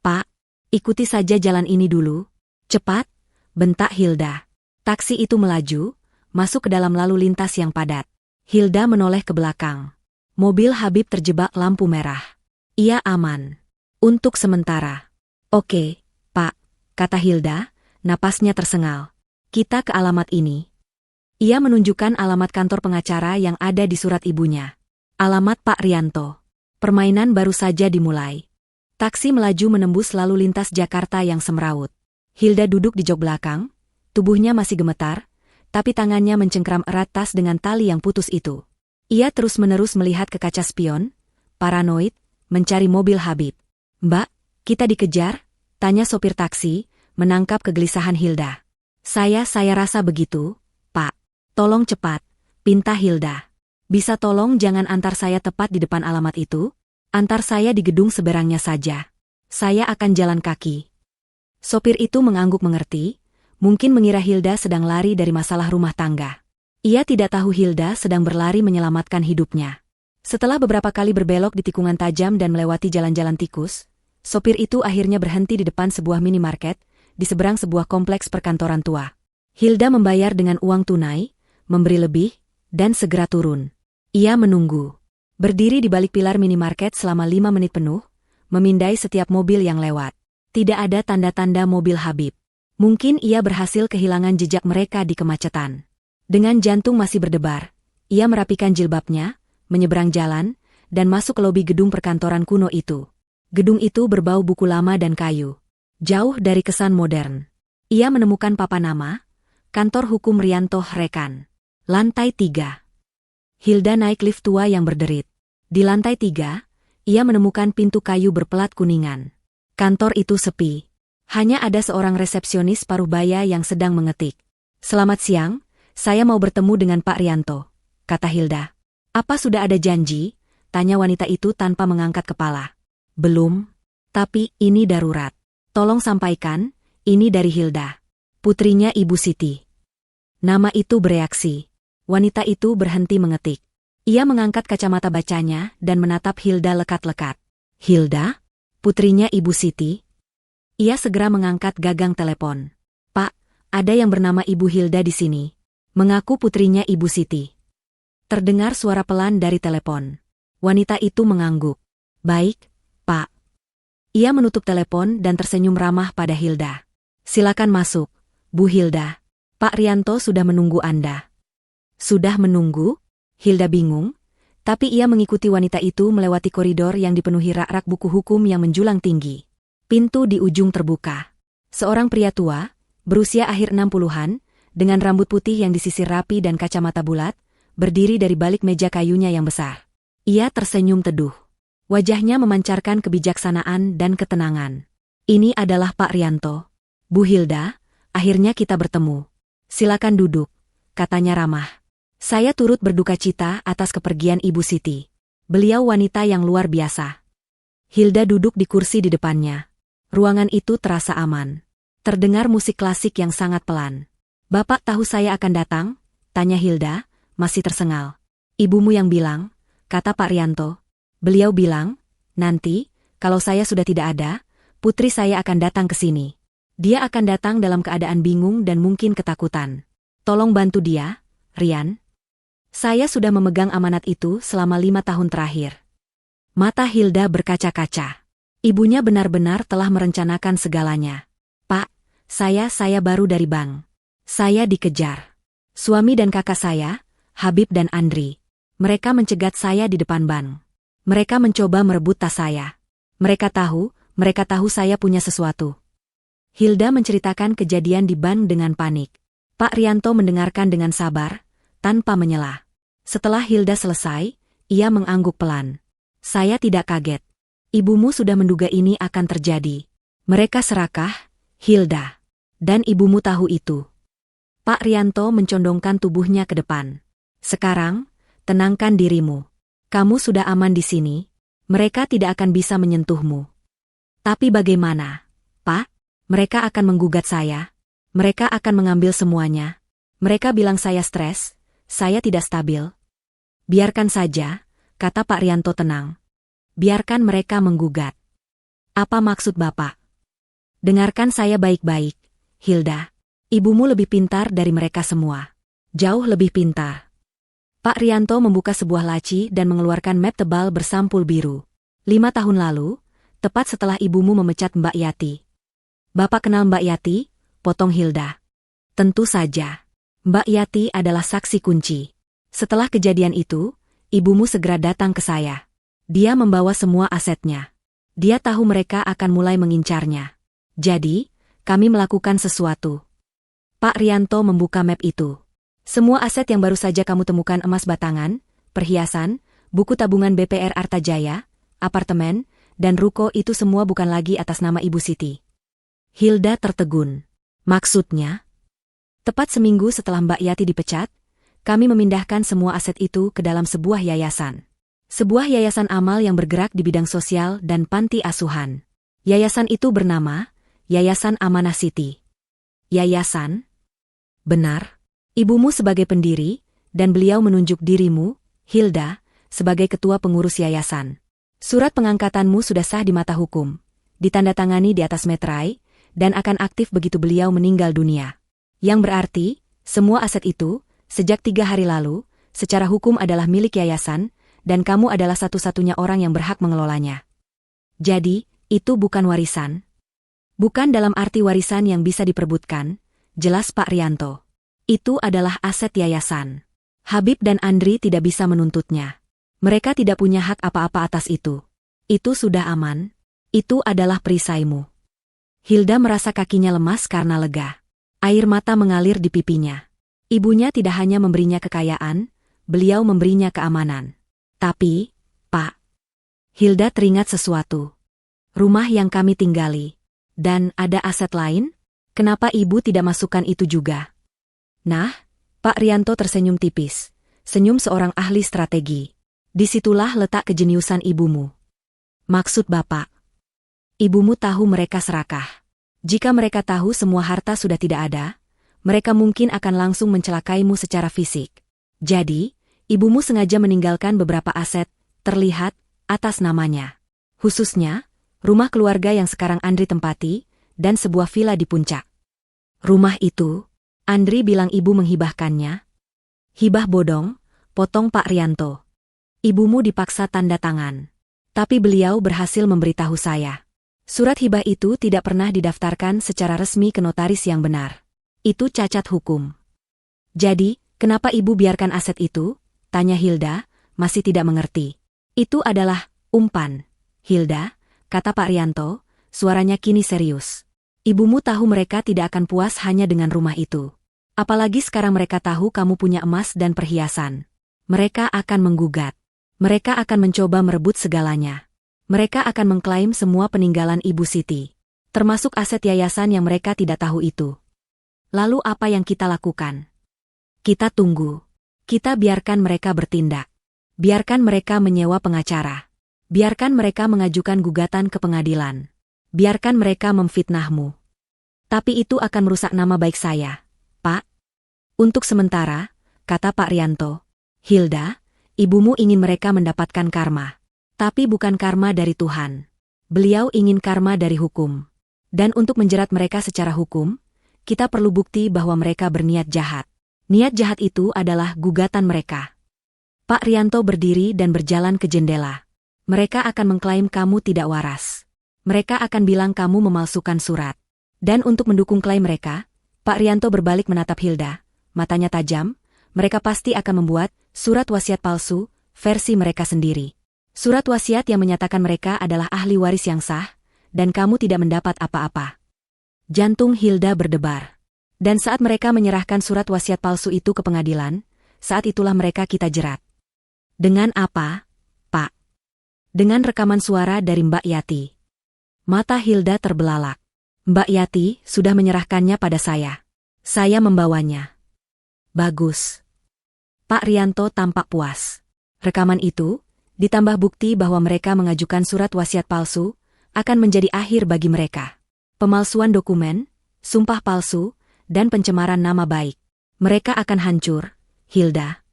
Pak. Ikuti saja jalan ini dulu." "Cepat," bentak Hilda. Taksi itu melaju, masuk ke dalam lalu lintas yang padat. Hilda menoleh ke belakang. Mobil Habib terjebak lampu merah. Ia aman. Untuk sementara. "Oke, Pak," kata Hilda, napasnya tersengal. "Kita ke alamat ini." Ia menunjukkan alamat kantor pengacara yang ada di surat ibunya. Alamat Pak Rianto. Permainan baru saja dimulai. Taksi melaju menembus lalu lintas Jakarta yang semrawut. Hilda duduk di jok belakang, tubuhnya masih gemetar, tapi tangannya mencengkram erat tas dengan tali yang putus itu. Ia terus-menerus melihat ke kaca spion, paranoid, mencari mobil Habib. "Mbak, kita dikejar?" tanya sopir taksi, menangkap kegelisahan Hilda. Saya rasa begitu, Pak. Tolong cepat," pinta Hilda. "Bisa tolong jangan antar saya tepat di depan alamat itu? Antar saya di gedung seberangnya saja. Saya akan jalan kaki." Sopir itu mengangguk mengerti, Mungkin mengira Hilda sedang lari dari masalah rumah tangga. Ia tidak tahu Hilda sedang berlari menyelamatkan hidupnya. Setelah beberapa kali berbelok di tikungan tajam dan melewati jalan-jalan tikus, sopir itu akhirnya berhenti di depan sebuah minimarket, di seberang sebuah kompleks perkantoran tua. Hilda membayar dengan uang tunai, memberi lebih, dan segera turun. Ia menunggu. Berdiri di balik pilar minimarket selama 5 menit penuh, memindai setiap mobil yang lewat. Tidak ada tanda-tanda mobil Habib. Mungkin ia berhasil kehilangan jejak mereka di kemacetan. Dengan jantung masih berdebar, ia merapikan jilbabnya, menyeberang jalan, dan masuk ke lobi gedung perkantoran kuno itu. Gedung itu berbau buku lama dan kayu. Jauh dari kesan modern. Ia menemukan papan nama, Kantor Hukum Rianto Rekan. Lantai 3. Hilda naik lift tua yang berderit. Di lantai 3, ia menemukan pintu kayu berpelat kuningan. Kantor itu sepi. Hanya ada seorang resepsionis paruh baya yang sedang mengetik. "Selamat siang, saya mau bertemu dengan Pak Rianto," kata Hilda. "Apa sudah ada janji?" tanya wanita itu tanpa mengangkat kepala. "Belum, tapi ini darurat. Tolong sampaikan, ini dari Hilda, putrinya Ibu Siti." Nama itu bereaksi. Wanita itu berhenti mengetik. Ia mengangkat kacamata bacanya dan menatap Hilda lekat-lekat. "Hilda? Putrinya Ibu Siti?" Ia segera mengangkat gagang telepon. "Pak, ada yang bernama Ibu Hilda di sini. Mengaku putrinya Ibu Siti." Terdengar suara pelan dari telepon. Wanita itu mengangguk. "Baik, Pak." Ia menutup telepon dan tersenyum ramah pada Hilda. "Silakan masuk, Bu Hilda. Pak Rianto sudah menunggu Anda." "Sudah menunggu?" Hilda bingung, tapi ia mengikuti wanita itu melewati koridor yang dipenuhi rak-rak buku hukum yang menjulang tinggi. Pintu di ujung terbuka. Seorang pria tua, berusia akhir 60-an, dengan rambut putih yang disisir rapi dan kacamata bulat, berdiri dari balik meja kayunya yang besar. Ia tersenyum teduh. Wajahnya memancarkan kebijaksanaan dan ketenangan. "Ini adalah Pak Rianto. Bu Hilda, akhirnya kita bertemu. Silakan duduk," katanya ramah. "Saya turut berduka cita atas kepergian Ibu Siti. Beliau wanita yang luar biasa." Hilda duduk di kursi di depannya. Ruangan itu terasa aman. Terdengar musik klasik yang sangat pelan. "Bapak tahu saya akan datang?" tanya Hilda, masih tersengal. "Ibumu yang bilang," kata Pak Rianto. "Beliau bilang, nanti, kalau saya sudah tidak ada, putri saya akan datang ke sini. Dia akan datang dalam keadaan bingung dan mungkin ketakutan. Tolong bantu dia, Rian. Saya sudah memegang amanat itu selama 5 tahun terakhir." Mata Hilda berkaca-kaca. Ibunya benar-benar telah merencanakan segalanya. "Pak, saya baru dari bank. Saya dikejar. Suami dan kakak saya, Habib dan Andri. Mereka mencegat saya di depan bank. Mereka mencoba merebut tas saya. Mereka tahu saya punya sesuatu." Hilda menceritakan kejadian di bank dengan panik. Pak Rianto mendengarkan dengan sabar, tanpa menyela. Setelah Hilda selesai, ia mengangguk pelan. "Saya tidak kaget. Ibumu sudah menduga ini akan terjadi. Mereka serakah, Hilda. Dan ibumu tahu itu." Pak Rianto mencondongkan tubuhnya ke depan. "Sekarang, tenangkan dirimu. Kamu sudah aman di sini. Mereka tidak akan bisa menyentuhmu." "Tapi bagaimana, Pak? Mereka akan menggugat saya. Mereka akan mengambil semuanya. Mereka bilang saya stres, saya tidak stabil." "Biarkan saja," kata Pak Rianto tenang. "Biarkan mereka menggugat." "Apa maksud Bapak?" "Dengarkan saya baik-baik, Hilda. Ibumu lebih pintar dari mereka semua. Jauh lebih pintar." Pak Rianto membuka sebuah laci dan mengeluarkan map tebal bersampul biru. 5 tahun lalu, tepat setelah ibumu memecat Mbak Yati." "Bapak kenal Mbak Yati?" potong Hilda. "Tentu saja. Mbak Yati adalah saksi kunci. Setelah kejadian itu, ibumu segera datang ke saya. Dia membawa semua asetnya. Dia tahu mereka akan mulai mengincarnya. Jadi, kami melakukan sesuatu." Pak Rianto membuka map itu. "Semua aset yang baru saja kamu temukan, emas batangan, perhiasan, buku tabungan BPR Artajaya, apartemen, dan ruko, itu semua bukan lagi atas nama Ibu Siti." Hilda tertegun. "Maksudnya?" "Tepat seminggu setelah Mbak Yati dipecat, kami memindahkan semua aset itu ke dalam sebuah yayasan. Sebuah yayasan amal yang bergerak di bidang sosial dan panti asuhan. Yayasan itu bernama Yayasan Amanah Siti." Yayasan? Benar. Ibumu sebagai pendiri, dan beliau menunjuk dirimu, Hilda, sebagai ketua pengurus yayasan. Surat pengangkatanmu sudah sah di mata hukum, ditandatangani di atas meterai, dan akan aktif begitu beliau meninggal dunia. Yang berarti, semua aset itu, sejak 3 hari lalu, secara hukum adalah milik yayasan, dan kamu adalah satu-satunya orang yang berhak mengelolanya. Jadi, itu bukan warisan. Bukan dalam arti warisan yang bisa diperebutkan, jelas Pak Rianto. Itu adalah aset yayasan. Habib dan Andri tidak bisa menuntutnya. Mereka tidak punya hak apa-apa atas itu. Itu sudah aman. Itu adalah perisaimu. Hilda merasa kakinya lemas karena lega. Air mata mengalir di pipinya. Ibunya tidak hanya memberinya kekayaan, beliau memberinya keamanan. Tapi, Pak, Hilda teringat sesuatu. Rumah yang kami tinggali. Dan ada aset lain? Kenapa ibu tidak masukkan itu juga? Nah, Pak Rianto tersenyum tipis. Senyum seorang ahli strategi. Disitulah letak kejeniusan ibumu. Maksud Bapak? Ibumu tahu mereka serakah. Jika mereka tahu semua harta sudah tidak ada, mereka mungkin akan langsung mencelakaimu secara fisik. Jadi, ibumu sengaja meninggalkan beberapa aset, terlihat, atas namanya. Khususnya, rumah keluarga yang sekarang Andri tempati, dan sebuah villa di puncak. Rumah itu, Andri bilang ibu menghibahkannya. Hibah bodong, potong Pak Rianto. Ibumu dipaksa tanda tangan. Tapi beliau berhasil memberitahu saya. Surat hibah itu tidak pernah didaftarkan secara resmi ke notaris yang benar. Itu cacat hukum. Jadi, kenapa ibu biarkan aset itu? Tanya Hilda, masih tidak mengerti. Itu adalah umpan. Hilda, kata Pak Rianto, suaranya kini serius. Ibumu tahu mereka tidak akan puas hanya dengan rumah itu. Apalagi sekarang mereka tahu kamu punya emas dan perhiasan. Mereka akan menggugat. Mereka akan mencoba merebut segalanya. Mereka akan mengklaim semua peninggalan Ibu Siti. Termasuk aset yayasan yang mereka tidak tahu itu. Lalu apa yang kita lakukan? Kita tunggu. Kita biarkan mereka bertindak. Biarkan mereka menyewa pengacara. Biarkan mereka mengajukan gugatan ke pengadilan. Biarkan mereka memfitnahmu. Tapi itu akan merusak nama baik saya, Pak. Untuk sementara, kata Pak Rianto, Hilda, ibumu ingin mereka mendapatkan karma. Tapi bukan karma dari Tuhan. Beliau ingin karma dari hukum. Dan untuk menjerat mereka secara hukum, kita perlu bukti bahwa mereka berniat jahat. Niat jahat itu adalah gugatan mereka. Pak Rianto berdiri dan berjalan ke jendela. Mereka akan mengklaim kamu tidak waras. Mereka akan bilang kamu memalsukan surat. Dan untuk mendukung klaim mereka, Pak Rianto berbalik menatap Hilda. Matanya tajam, mereka pasti akan membuat surat wasiat palsu, versi mereka sendiri. Surat wasiat yang menyatakan mereka adalah ahli waris yang sah, dan kamu tidak mendapat apa-apa. Jantung Hilda berdebar. Dan saat mereka menyerahkan surat wasiat palsu itu ke pengadilan, saat itulah mereka kita jerat. Dengan apa, Pak? Dengan rekaman suara dari Mbak Yati. Mata Hilda terbelalak. Mbak Yati sudah menyerahkannya pada saya. Saya membawanya. Bagus. Pak Rianto tampak puas. Rekaman itu, ditambah bukti bahwa mereka mengajukan surat wasiat palsu, akan menjadi akhir bagi mereka. Pemalsuan dokumen, sumpah palsu, dan pencemaran nama baik. Mereka akan hancur, Hilda.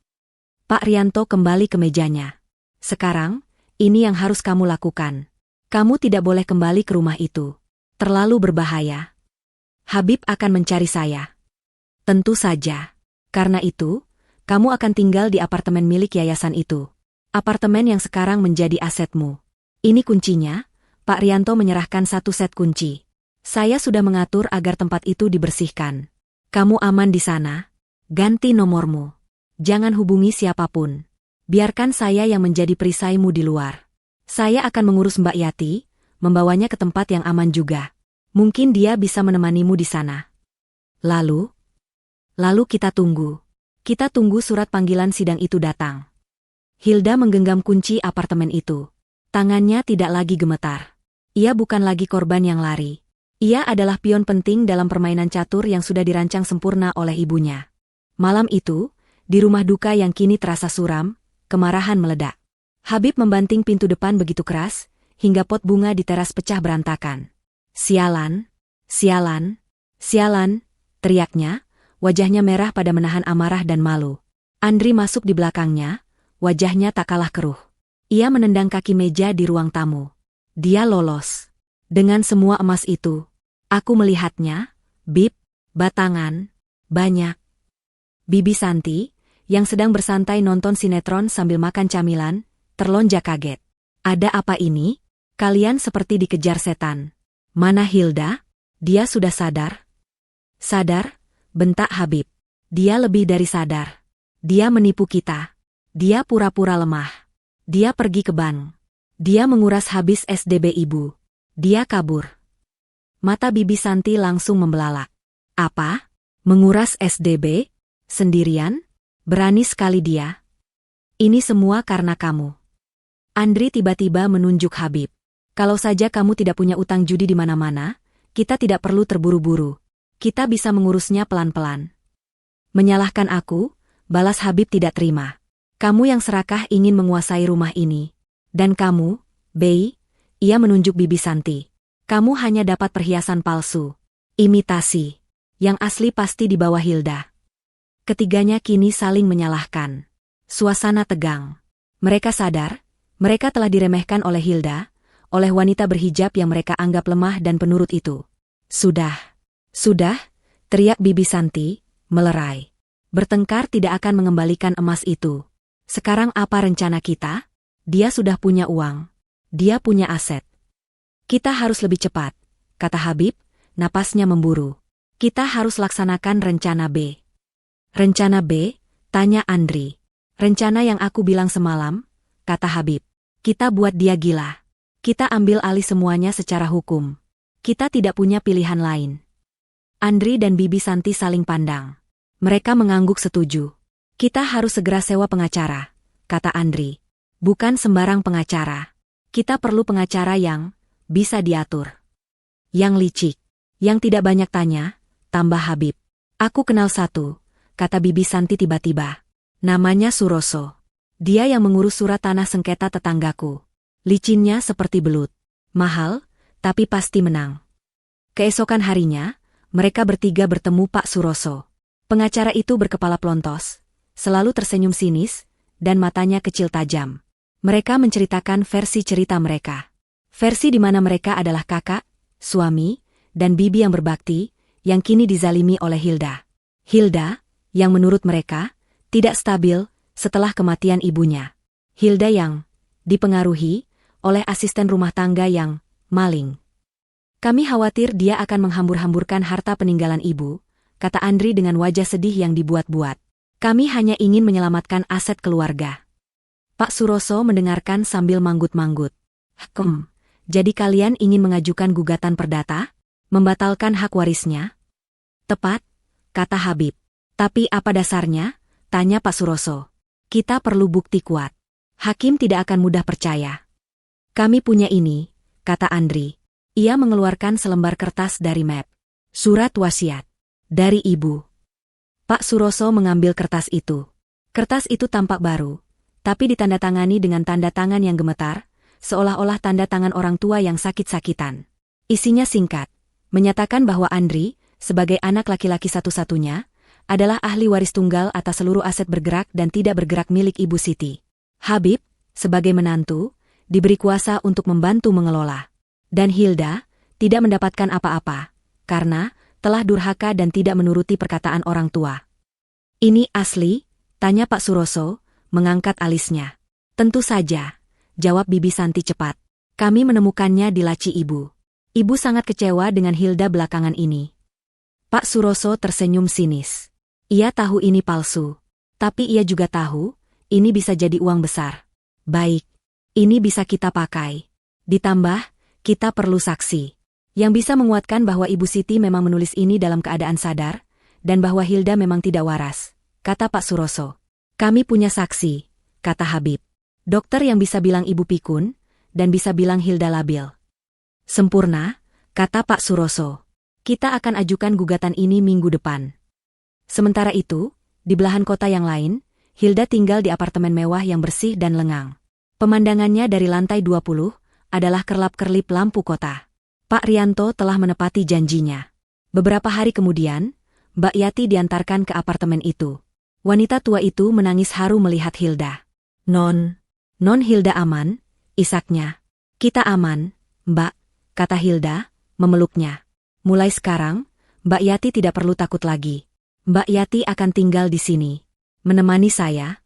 Pak Rianto kembali ke mejanya. Sekarang, ini yang harus kamu lakukan. Kamu tidak boleh kembali ke rumah itu. Terlalu berbahaya. Habib akan mencari saya. Tentu saja. Karena itu, kamu akan tinggal di apartemen milik yayasan itu. Apartemen yang sekarang menjadi asetmu. Ini kuncinya, Pak Rianto menyerahkan 1 set kunci. Saya sudah mengatur agar tempat itu dibersihkan. Kamu aman di sana. Ganti nomormu. Jangan hubungi siapapun. Biarkan saya yang menjadi perisaimu di luar. Saya akan mengurus Mbak Yati, membawanya ke tempat yang aman juga. Mungkin dia bisa menemanimu di sana. Lalu kita tunggu. Kita tunggu surat panggilan sidang itu datang. Hilda menggenggam kunci apartemen itu. Tangannya tidak lagi gemetar. Ia bukan lagi korban yang lari. Ia adalah pion penting dalam permainan catur yang sudah dirancang sempurna oleh ibunya. Malam itu, di rumah duka yang kini terasa suram, kemarahan meledak. Habib membanting pintu depan begitu keras, hingga pot bunga di teras pecah berantakan. Sialan, sialan, sialan, teriaknya, wajahnya merah pada menahan amarah dan malu. Andri masuk di belakangnya, wajahnya tak kalah keruh. Ia menendang kaki meja di ruang tamu. Dia lolos. Dengan semua emas itu, aku melihatnya, Bib, batangan, banyak. Bibi Santi, yang sedang bersantai nonton sinetron sambil makan camilan, terlonjak kaget. Ada apa ini? Kalian seperti dikejar setan. Mana Hilda? Dia sudah sadar? Sadar? Bentak Habib. Dia lebih dari sadar. Dia menipu kita. Dia pura-pura lemah. Dia pergi ke bank. Dia menguras habis SDB ibu. Dia kabur. Mata Bibi Santi langsung membelalak. Apa? Menguras SDB? Sendirian? Berani sekali dia. Ini semua karena kamu. Andri tiba-tiba menunjuk Habib. Kalau saja kamu tidak punya utang judi di mana-mana, kita tidak perlu terburu-buru. Kita bisa mengurusnya pelan-pelan. Menyalahkan aku, balas Habib tidak terima. Kamu yang serakah ingin menguasai rumah ini. Dan kamu, Bei, ia menunjuk Bibi Santi. Kamu hanya dapat perhiasan palsu. Imitasi. Yang asli pasti di bawah Hilda. Ketiganya kini saling menyalahkan. Suasana tegang. Mereka sadar, mereka telah diremehkan oleh Hilda, oleh wanita berhijab yang mereka anggap lemah dan penurut itu. Sudah, teriak Bibi Santi, melerai. Bertengkar tidak akan mengembalikan emas itu. Sekarang apa rencana kita? Dia sudah punya uang. Dia punya aset. Kita harus lebih cepat, kata Habib, napasnya memburu. Kita harus laksanakan rencana B. Rencana B? Tanya Andri. Rencana yang aku bilang semalam, kata Habib. Kita buat dia gila. Kita ambil alih semuanya secara hukum. Kita tidak punya pilihan lain. Andri dan Bibi Santi saling pandang. Mereka mengangguk setuju. Kita harus segera sewa pengacara, kata Andri. Bukan sembarang pengacara. Kita perlu pengacara yang bisa diatur. Yang licik. Yang tidak banyak tanya, tambah Habib. Aku kenal satu, kata Bibi Santi tiba-tiba. Namanya Suroso. Dia yang mengurus surat tanah sengketa tetanggaku. Licinnya seperti belut. Mahal, tapi pasti menang. Keesokan harinya, mereka bertiga bertemu Pak Suroso. Pengacara itu berkepala plontos, selalu tersenyum sinis, dan matanya kecil tajam. Mereka menceritakan versi cerita mereka. Versi di mana mereka adalah kakak, suami, dan bibi yang berbakti, yang kini dizalimi oleh Hilda. Hilda, yang menurut mereka, tidak stabil setelah kematian ibunya. Hilda yang dipengaruhi oleh asisten rumah tangga yang maling. Kami khawatir dia akan menghambur-hamburkan harta peninggalan ibu, kata Andri dengan wajah sedih yang dibuat-buat. Kami hanya ingin menyelamatkan aset keluarga. Pak Suroso mendengarkan sambil manggut-manggut. Jadi kalian ingin mengajukan gugatan perdata? Membatalkan hak warisnya? Tepat, kata Habib. Tapi apa dasarnya? Tanya Pak Suroso. Kita perlu bukti kuat. Hakim tidak akan mudah percaya. Kami punya ini, kata Andri. Ia mengeluarkan selembar kertas dari map. Surat wasiat. Dari ibu. Pak Suroso mengambil kertas itu. Kertas itu tampak baru, tapi ditandatangani dengan tanda tangan yang gemetar, seolah-olah tanda tangan orang tua yang sakit-sakitan. Isinya singkat, menyatakan bahwa Andri, sebagai anak laki-laki satu-satunya, adalah ahli waris tunggal atas seluruh aset bergerak dan tidak bergerak milik Ibu Siti. Habib, sebagai menantu, diberi kuasa untuk membantu mengelola. Dan Hilda, tidak mendapatkan apa-apa, karena telah durhaka dan tidak menuruti perkataan orang tua. Ini asli? Tanya Pak Suroso, mengangkat alisnya. Tentu saja, jawab Bibi Santi cepat. Kami menemukannya di laci ibu. Ibu sangat kecewa dengan Hilda belakangan ini. Pak Suroso tersenyum sinis. Ia tahu ini palsu, tapi ia juga tahu, ini bisa jadi uang besar. Baik, ini bisa kita pakai. Ditambah, kita perlu saksi yang bisa menguatkan bahwa Ibu Siti memang menulis ini dalam keadaan sadar, dan bahwa Hilda memang tidak waras, kata Pak Suroso. Kami punya saksi, kata Habib. Dokter yang bisa bilang Ibu pikun, dan bisa bilang Hilda labil. Sempurna, kata Pak Suroso. Kita akan ajukan gugatan ini minggu depan. Sementara itu, di belahan kota yang lain, Hilda tinggal di apartemen mewah yang bersih dan lengang. Pemandangannya dari lantai 20 adalah kerlap-kerlip lampu kota. Pak Rianto telah menepati janjinya. Beberapa hari kemudian, Mbak Yati diantarkan ke apartemen itu. Wanita tua itu menangis haru melihat Hilda. Non Hilda aman, isaknya. Kita aman, Mbak, kata Hilda, memeluknya. Mulai sekarang, Mbak Yati tidak perlu takut lagi. Mbak Yati akan tinggal di sini. Menemani saya.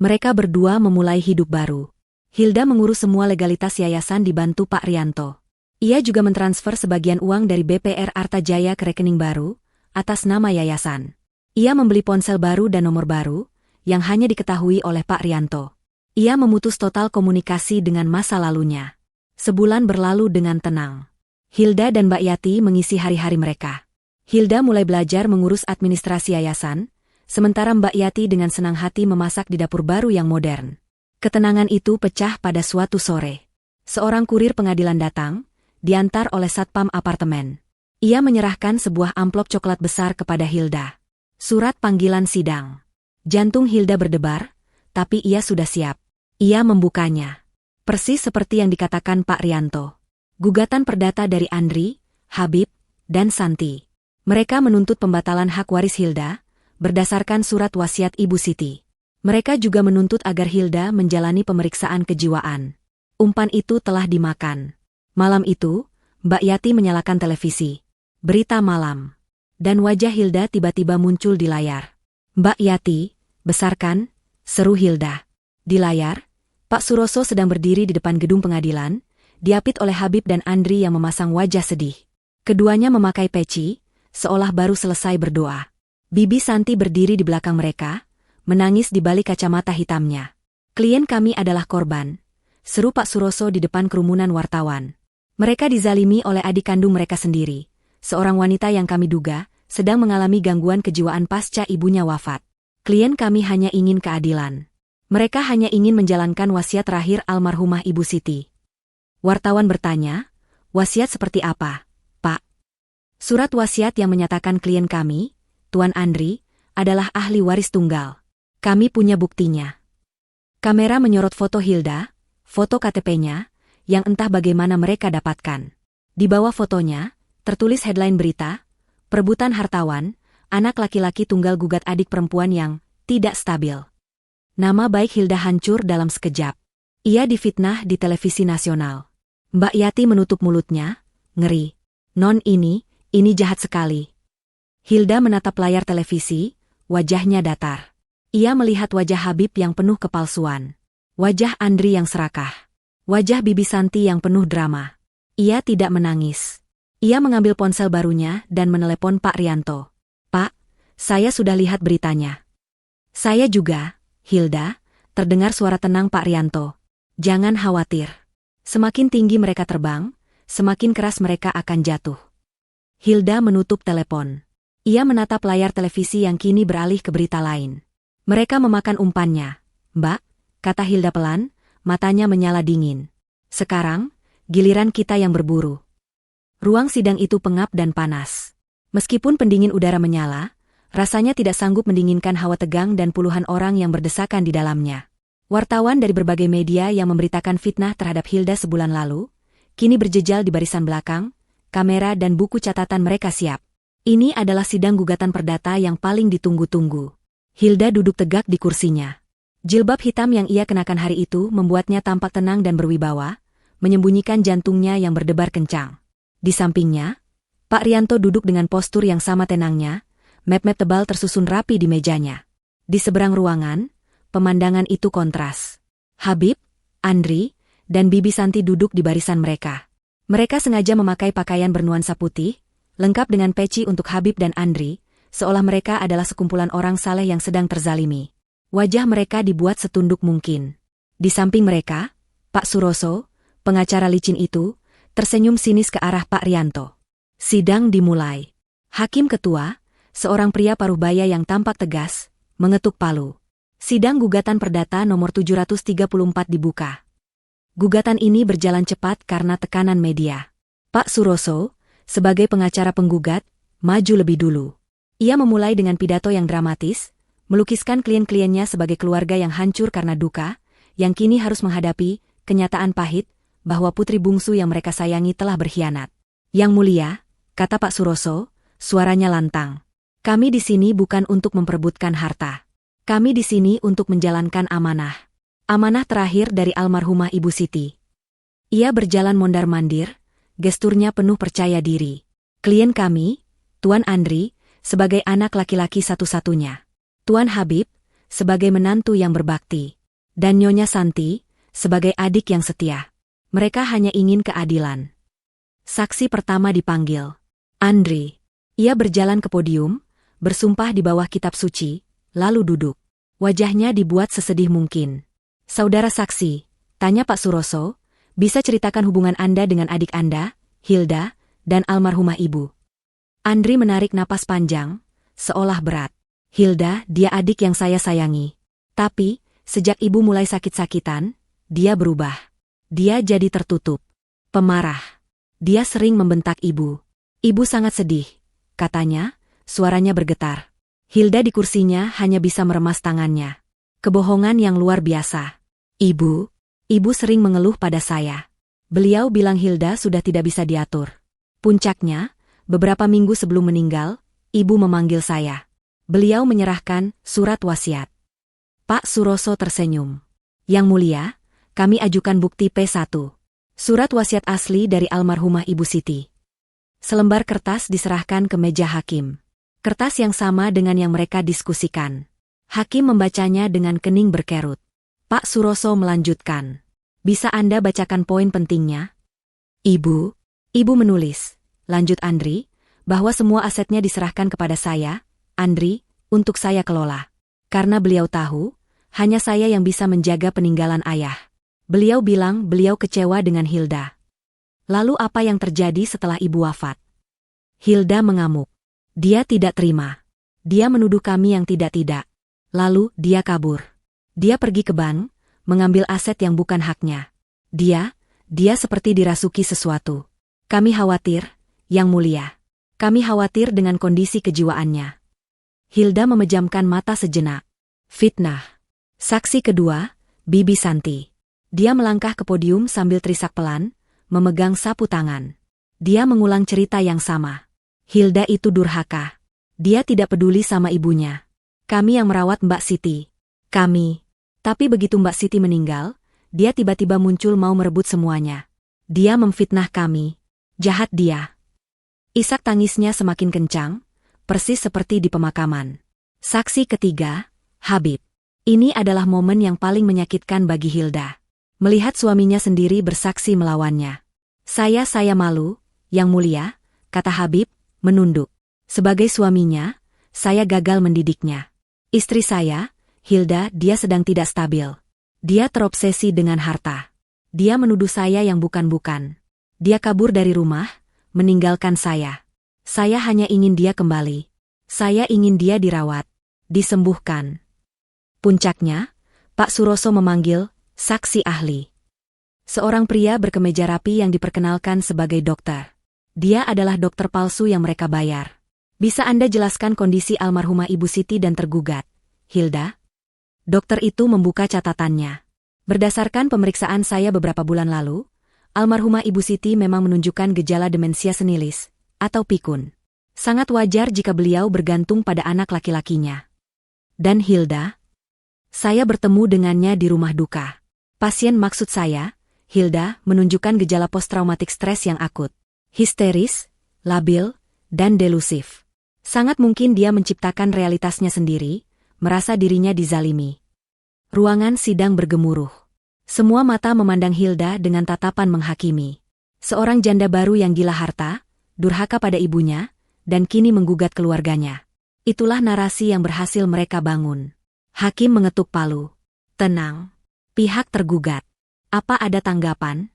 Mereka berdua memulai hidup baru. Hilda mengurus semua legalitas yayasan dibantu Pak Rianto. Ia juga mentransfer sebagian uang dari BPR Arta Jaya ke rekening baru, atas nama yayasan. Ia membeli ponsel baru dan nomor baru, yang hanya diketahui oleh Pak Rianto. Ia memutus total komunikasi dengan masa lalunya. Sebulan berlalu dengan tenang. Hilda dan Mbak Yati mengisi hari-hari mereka. Hilda mulai belajar mengurus administrasi yayasan, sementara Mbak Yati dengan senang hati memasak di dapur baru yang modern. Ketenangan itu pecah pada suatu sore. Seorang kurir pengadilan datang, diantar oleh satpam apartemen. Ia menyerahkan sebuah amplop coklat besar kepada Hilda. Surat panggilan sidang. Jantung Hilda berdebar, tapi ia sudah siap. Ia membukanya. Persis seperti yang dikatakan Pak Rianto. Gugatan perdata dari Andri, Habib, dan Santi. Mereka menuntut pembatalan hak waris Hilda, berdasarkan surat wasiat Ibu Siti. Mereka juga menuntut agar Hilda menjalani pemeriksaan kejiwaan. Umpan itu telah dimakan. Malam itu, Mbak Yati menyalakan televisi. Berita malam. Dan wajah Hilda tiba-tiba muncul di layar. Mbak Yati, besarkan, seru Hilda. Di layar, Pak Suroso sedang berdiri di depan gedung pengadilan, diapit oleh Habib dan Andri yang memasang wajah sedih. Keduanya memakai peci, seolah baru selesai berdoa. Bibi Santi berdiri di belakang mereka, menangis di balik kacamata hitamnya. Klien kami adalah korban, seru Pak Suroso di depan kerumunan wartawan. Mereka dizalimi oleh adik kandung mereka sendiri. Seorang wanita yang kami duga, sedang mengalami gangguan kejiwaan pasca ibunya wafat. Klien kami hanya ingin keadilan. Mereka hanya ingin menjalankan wasiat terakhir almarhumah Ibu Siti. Wartawan bertanya, wasiat seperti apa, Pak? Surat wasiat yang menyatakan klien kami, Tuan Andri, adalah ahli waris tunggal. Kami punya buktinya. Kamera menyorot foto Hilda, foto KTP-nya, yang entah bagaimana mereka dapatkan. Di bawah fotonya, tertulis headline berita, perebutan hartawan, anak laki-laki tunggal gugat adik perempuan yang tidak stabil. Nama baik Hilda hancur dalam sekejap. Ia difitnah di televisi nasional. Mbak Yati menutup mulutnya, ngeri. Non ini jahat sekali. Hilda menatap layar televisi, wajahnya datar. Ia melihat wajah Habib yang penuh kepalsuan. Wajah Andri yang serakah. Wajah Bibi Santi yang penuh drama. Ia tidak menangis. Ia mengambil ponsel barunya dan menelepon Pak Rianto. Pak, saya sudah lihat beritanya. Saya juga, Hilda, terdengar suara tenang Pak Rianto. Jangan khawatir. Semakin tinggi mereka terbang, semakin keras mereka akan jatuh. Hilda menutup telepon. Ia menatap layar televisi yang kini beralih ke berita lain. Mereka memakan umpannya. Mbak, kata Hilda pelan, matanya menyala dingin. Sekarang, giliran kita yang berburu. Ruang sidang itu pengap dan panas. Meskipun pendingin udara menyala, rasanya tidak sanggup mendinginkan hawa tegang dan puluhan orang yang berdesakan di dalamnya. Wartawan dari berbagai media yang memberitakan fitnah terhadap Hilda sebulan lalu, kini berjejal di barisan belakang, kamera dan buku catatan mereka siap. Ini adalah sidang gugatan perdata yang paling ditunggu-tunggu. Hilda duduk tegak di kursinya. Jilbab hitam yang ia kenakan hari itu membuatnya tampak tenang dan berwibawa, menyembunyikan jantungnya yang berdebar kencang. Di sampingnya, Pak Rianto duduk dengan postur yang sama tenangnya, map-map tebal tersusun rapi di mejanya. Di seberang ruangan, pemandangan itu kontras. Habib, Andri, dan Bibi Santi duduk di barisan mereka. Mereka sengaja memakai pakaian bernuansa putih, lengkap dengan peci untuk Habib dan Andri, seolah mereka adalah sekumpulan orang saleh yang sedang terzalimi. Wajah mereka dibuat setunduk mungkin. Di samping mereka, Pak Suroso, pengacara licin itu, tersenyum sinis ke arah Pak Rianto. Sidang dimulai. Hakim ketua, seorang pria paruh baya yang tampak tegas, mengetuk palu. Sidang gugatan perdata nomor 734 dibuka. Gugatan ini berjalan cepat karena tekanan media. Pak Suroso, sebagai pengacara penggugat, maju lebih dulu. Ia memulai dengan pidato yang dramatis, melukiskan klien-kliennya sebagai keluarga yang hancur karena duka, yang kini harus menghadapi kenyataan pahit, bahwa putri bungsu yang mereka sayangi telah berkhianat. Yang mulia, kata Pak Suroso, suaranya lantang. Kami di sini bukan untuk memperebutkan harta. Kami di sini untuk menjalankan amanah. Amanah terakhir dari almarhumah Ibu Siti. Ia berjalan mondar-mandir, gesturnya penuh percaya diri. Klien kami, Tuan Andri, sebagai anak laki-laki satu-satunya. Tuan Habib, sebagai menantu yang berbakti. Dan Nyonya Santi, sebagai adik yang setia. Mereka hanya ingin keadilan. Saksi pertama dipanggil. Andri. Ia berjalan ke podium, bersumpah di bawah kitab suci, lalu duduk. Wajahnya dibuat sesedih mungkin. Saudara saksi, tanya Pak Suroso, bisa ceritakan hubungan Anda dengan adik Anda, Hilda, dan almarhumah Ibu. Andri menarik napas panjang, seolah berat. Hilda, dia adik yang saya sayangi. Tapi, sejak Ibu mulai sakit-sakitan, dia berubah. Dia jadi tertutup. Pemarah. Dia sering membentak Ibu. Ibu sangat sedih, katanya, suaranya bergetar. Hilda di kursinya hanya bisa meremas tangannya. Kebohongan yang luar biasa. Ibu sering mengeluh pada saya. Beliau bilang Hilda sudah tidak bisa diatur. Puncaknya, beberapa minggu sebelum meninggal, Ibu memanggil saya. Beliau menyerahkan surat wasiat. Pak Suroso tersenyum. Yang mulia, kami ajukan bukti P1. Surat wasiat asli dari almarhumah Ibu Siti. Selembar kertas diserahkan ke meja hakim. Kertas yang sama dengan yang mereka diskusikan. Hakim membacanya dengan kening berkerut. Pak Suroso melanjutkan. Bisa Anda bacakan poin pentingnya? Ibu menulis, lanjut Andri, bahwa semua asetnya diserahkan kepada saya, Andri, untuk saya kelola. Karena beliau tahu, hanya saya yang bisa menjaga peninggalan ayah. Beliau bilang beliau kecewa dengan Hilda. Lalu apa yang terjadi setelah Ibu wafat? Hilda mengamuk. Dia tidak terima. Dia menuduh kami yang tidak-tidak. Lalu dia kabur. Dia pergi ke bank, mengambil aset yang bukan haknya. Dia seperti dirasuki sesuatu. Kami khawatir, Yang Mulia. Kami khawatir dengan kondisi kejiwaannya. Hilda memejamkan mata sejenak. Fitnah. Saksi kedua, Bibi Santi. Dia melangkah ke podium sambil terisak pelan, memegang sapu tangan. Dia mengulang cerita yang sama. Hilda itu durhaka. Dia tidak peduli sama ibunya. Kami yang merawat Mbak Siti. Tapi begitu Mbak Siti meninggal, dia tiba-tiba muncul mau merebut semuanya. Dia memfitnah kami. Jahat dia. Isak tangisnya semakin kencang, persis seperti di pemakaman. Saksi ketiga, Habib. Ini adalah momen yang paling menyakitkan bagi Hilda. Melihat suaminya sendiri bersaksi melawannya. Saya malu, Yang Mulia, kata Habib, menunduk. Sebagai suaminya, saya gagal mendidiknya. Istri saya, Hilda, dia sedang tidak stabil. Dia terobsesi dengan harta. Dia menuduh saya yang bukan-bukan. Dia kabur dari rumah, meninggalkan saya. Saya hanya ingin dia kembali. Saya ingin dia dirawat, disembuhkan. Puncaknya, Pak Suroso memanggil saksi ahli. Seorang pria berkemeja rapi yang diperkenalkan sebagai dokter. Dia adalah dokter palsu yang mereka bayar. Bisa Anda jelaskan kondisi almarhumah Ibu Siti dan tergugat, Hilda? Dokter itu membuka catatannya. Berdasarkan pemeriksaan saya beberapa bulan lalu, almarhumah Ibu Siti memang menunjukkan gejala demensia senilis, atau pikun. Sangat wajar jika beliau bergantung pada anak laki-lakinya. Dan Hilda? Saya bertemu dengannya di rumah duka. Pasien maksud saya, Hilda, menunjukkan gejala post-traumatik stres yang akut. Histeris, labil, dan delusif. Sangat mungkin dia menciptakan realitasnya sendiri, merasa dirinya dizalimi. Ruangan sidang bergemuruh. Semua mata memandang Hilda dengan tatapan menghakimi. Seorang janda baru yang gila harta, durhaka pada ibunya, dan kini menggugat keluarganya. Itulah narasi yang berhasil mereka bangun. Hakim mengetuk palu. Tenang. Pihak tergugat. Apa ada tanggapan?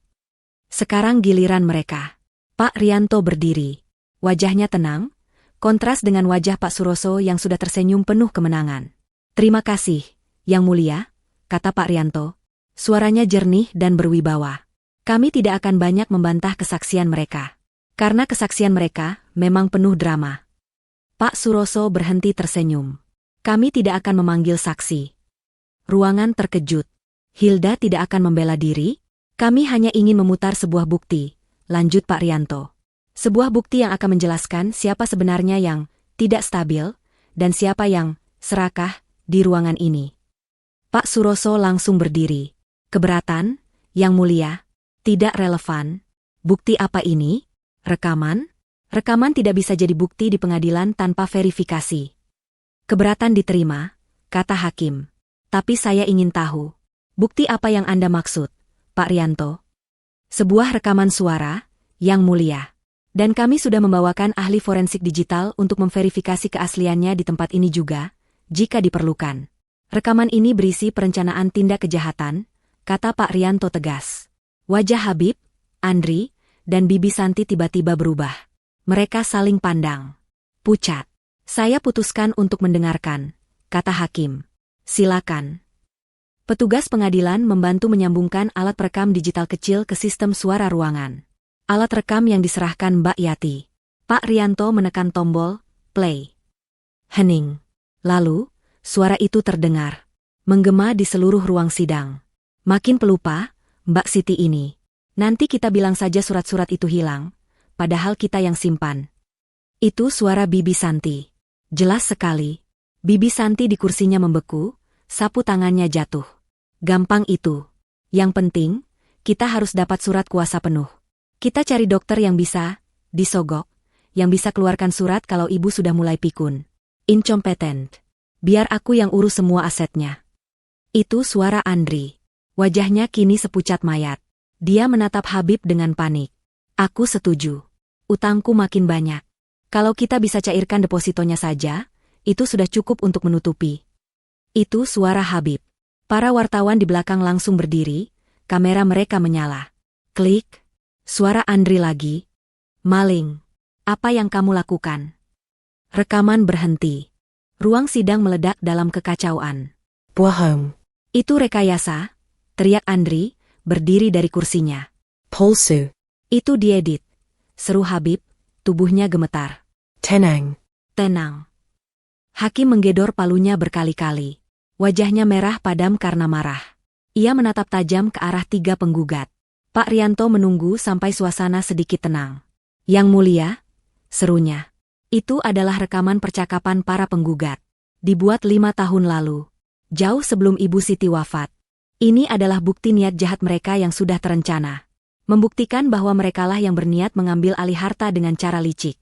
Sekarang giliran mereka. Pak Rianto berdiri. Wajahnya tenang, kontras dengan wajah Pak Suroso yang sudah tersenyum penuh kemenangan. Terima kasih, Yang Mulia, kata Pak Rianto. Suaranya jernih dan berwibawa. Kami tidak akan banyak membantah kesaksian mereka. Karena kesaksian mereka memang penuh drama. Pak Suroso berhenti tersenyum. Kami tidak akan memanggil saksi. Ruangan terkejut. Hilda tidak akan membela diri. Kami hanya ingin memutar sebuah bukti, lanjut Pak Rianto. Sebuah bukti yang akan menjelaskan siapa sebenarnya yang tidak stabil, dan siapa yang serakah di ruangan ini. Pak Suroso langsung berdiri. Keberatan, Yang Mulia? Tidak relevan. Bukti apa ini? Rekaman? Rekaman tidak bisa jadi bukti di pengadilan tanpa verifikasi. Keberatan diterima, kata hakim. Tapi saya ingin tahu, bukti apa yang Anda maksud, Pak Rianto? Sebuah rekaman suara, Yang Mulia. Dan kami sudah membawakan ahli forensik digital untuk memverifikasi keasliannya di tempat ini juga, jika diperlukan. Rekaman ini berisi perencanaan tindak kejahatan, kata Pak Rianto tegas. Wajah Habib, Andri, dan Bibi Santi tiba-tiba berubah. Mereka saling pandang. Pucat. Saya putuskan untuk mendengarkan, kata hakim. Silakan. Petugas pengadilan membantu menyambungkan alat perekam digital kecil ke sistem suara ruangan. Alat rekam yang diserahkan Mbak Yati. Pak Rianto menekan tombol play. Hening. Lalu, suara itu terdengar. Menggema di seluruh ruang sidang. Makin pelupa, Mbak Siti ini. Nanti kita bilang saja surat-surat itu hilang, padahal kita yang simpan. Itu suara Bibi Santi. Jelas sekali. Bibi Santi di kursinya membeku, sapu tangannya jatuh. Gampang itu. Yang penting, kita harus dapat surat kuasa penuh. Kita cari dokter yang bisa disogok, yang bisa keluarkan surat kalau ibu sudah mulai pikun. Incompetent. Biar aku yang urus semua asetnya. Itu suara Andri. Wajahnya kini sepucat mayat. Dia menatap Habib dengan panik. Aku setuju. Utangku makin banyak. Kalau kita bisa cairkan depositonya saja, itu sudah cukup untuk menutupi. Itu suara Habib. Para wartawan di belakang langsung berdiri, kamera mereka menyala. Klik. Suara Andri lagi. Maling. Apa yang kamu lakukan? Rekaman berhenti. Ruang sidang meledak dalam kekacauan. Bohong. Itu rekayasa, teriak Andri, berdiri dari kursinya. Palsu. Itu diedit. Seru Habib, tubuhnya gemetar. Tenang. Tenang. Hakim menggedor palunya berkali-kali. Wajahnya merah padam karena marah. Ia menatap tajam ke arah 3 penggugat. Pak Rianto menunggu sampai suasana sedikit tenang. Yang Mulia, serunya. Itu adalah rekaman percakapan para penggugat. Dibuat 5 tahun lalu. Jauh sebelum Ibu Siti wafat. Ini adalah bukti niat jahat mereka yang sudah terencana. Membuktikan bahwa merekalah yang berniat mengambil alih harta dengan cara licik.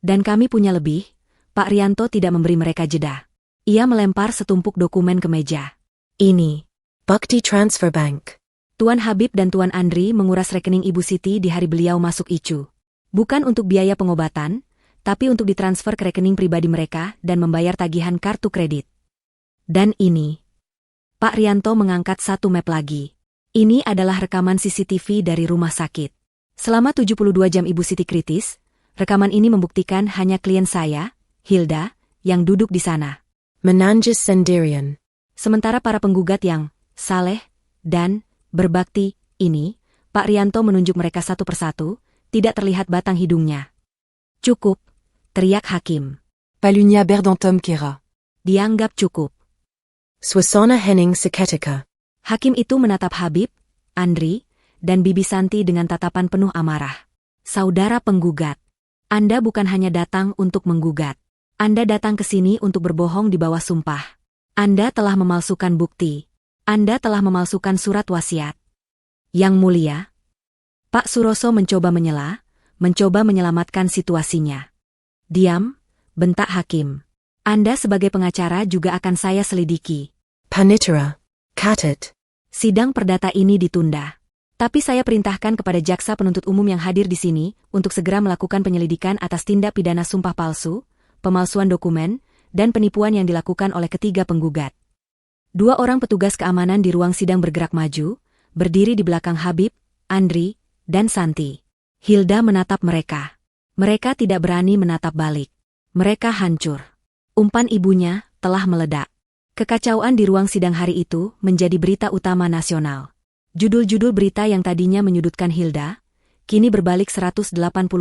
Dan kami punya lebih, Pak Rianto tidak memberi mereka jeda. Ia melempar setumpuk dokumen ke meja. Ini. Bukti transfer bank. Tuan Habib dan Tuan Andri menguras rekening Ibu Siti di hari beliau masuk ICU. Bukan untuk biaya pengobatan, tapi untuk ditransfer ke rekening pribadi mereka dan membayar tagihan kartu kredit. Dan ini. Pak Rianto mengangkat satu map lagi. Ini adalah rekaman CCTV dari rumah sakit. Selama 72 jam Ibu Siti kritis, rekaman ini membuktikan hanya klien saya, Hilda, yang duduk di sana. Menanjas sendirian. Sementara para penggugat yang saleh dan berbakti ini, Pak Rianto menunjuk mereka satu persatu, tidak terlihat batang hidungnya. Cukup, teriak hakim. Palunya Berdantom Kira. Dianggap cukup. Swasana Henning Seketika. Hakim itu menatap Habib, Andri, dan Bibi Santi dengan tatapan penuh amarah. Saudara penggugat, Anda bukan hanya datang untuk menggugat. Anda datang ke sini untuk berbohong di bawah sumpah. Anda telah memalsukan bukti. Anda telah memalsukan surat wasiat. Yang Mulia, Pak Suroso mencoba menyela, mencoba menyelamatkan situasinya. Diam, bentak hakim. Anda sebagai pengacara juga akan saya selidiki. Panitera. Katet. Sidang perdata ini ditunda. Tapi saya perintahkan kepada jaksa penuntut umum yang hadir di sini untuk segera melakukan penyelidikan atas tindak pidana sumpah palsu, pemalsuan dokumen, dan penipuan yang dilakukan oleh ketiga penggugat. 2 orang petugas keamanan di ruang sidang bergerak maju, berdiri di belakang Habib, Andri, dan Santi. Hilda menatap mereka. Mereka tidak berani menatap balik. Mereka hancur. Umpan ibunya telah meledak. Kekacauan di ruang sidang hari itu menjadi berita utama nasional. Judul-judul berita yang tadinya menyudutkan Hilda, kini berbalik 180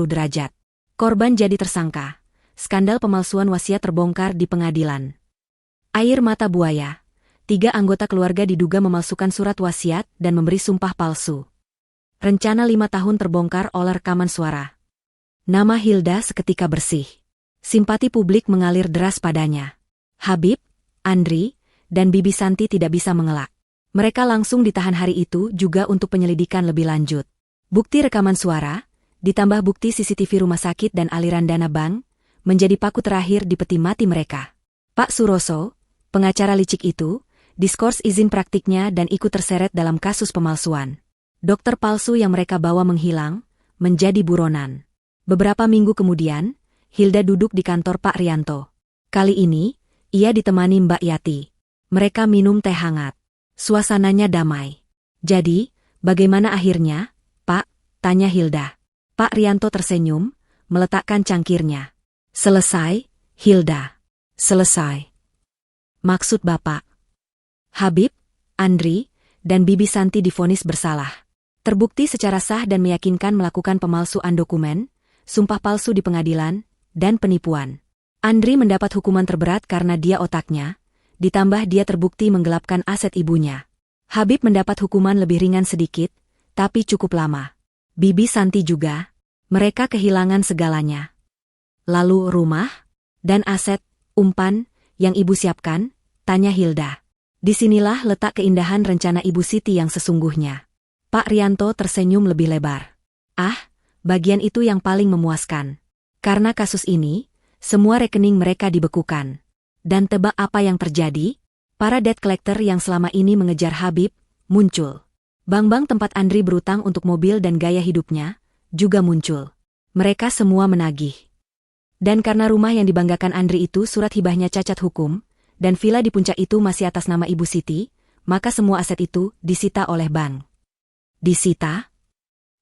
derajat. Korban jadi tersangka. Skandal pemalsuan wasiat terbongkar di pengadilan. Air mata buaya. 3 anggota keluarga diduga memalsukan surat wasiat dan memberi sumpah palsu. Rencana 5 tahun terbongkar oleh rekaman suara. Nama Hilda seketika bersih. Simpati publik mengalir deras padanya. Habib, Andri, dan Bibi Santi tidak bisa mengelak. Mereka langsung ditahan hari itu juga untuk penyelidikan lebih lanjut. Bukti rekaman suara, ditambah bukti CCTV rumah sakit dan aliran dana bank, menjadi paku terakhir di peti mati mereka. Pak Suroso, pengacara licik itu, diskors izin praktiknya dan ikut terseret dalam kasus pemalsuan. Dokter palsu yang mereka bawa menghilang, menjadi buronan. Beberapa minggu kemudian, Hilda duduk di kantor Pak Rianto. Kali ini, ia ditemani Mbak Yati. Mereka minum teh hangat. Suasananya damai. Jadi, bagaimana akhirnya, Pak? Tanya Hilda. Pak Rianto tersenyum, meletakkan cangkirnya. Selesai, Hilda. Selesai. Maksud Bapak? Habib, Andri, dan Bibi Santi divonis bersalah. Terbukti secara sah dan meyakinkan melakukan pemalsuan dokumen, sumpah palsu di pengadilan, dan penipuan. Andri mendapat hukuman terberat karena dia otaknya, ditambah dia terbukti menggelapkan aset ibunya. Habib mendapat hukuman lebih ringan sedikit, tapi cukup lama. Bibi Santi juga, mereka kehilangan segalanya. Lalu rumah, dan aset, umpan, yang ibu siapkan, tanya Hilda. Disinilah letak keindahan rencana Ibu Siti yang sesungguhnya. Pak Rianto tersenyum lebih lebar. Bagian itu yang paling memuaskan. Karena kasus ini, semua rekening mereka dibekukan. Dan tebak apa yang terjadi? Para debt collector yang selama ini mengejar Habib, muncul. Bank-bank tempat Andri berutang untuk mobil dan gaya hidupnya, juga muncul. Mereka semua menagih. Dan karena rumah yang dibanggakan Andri itu surat hibahnya cacat hukum, dan villa di puncak itu masih atas nama Ibu Siti, maka semua aset itu disita oleh bank. Disita?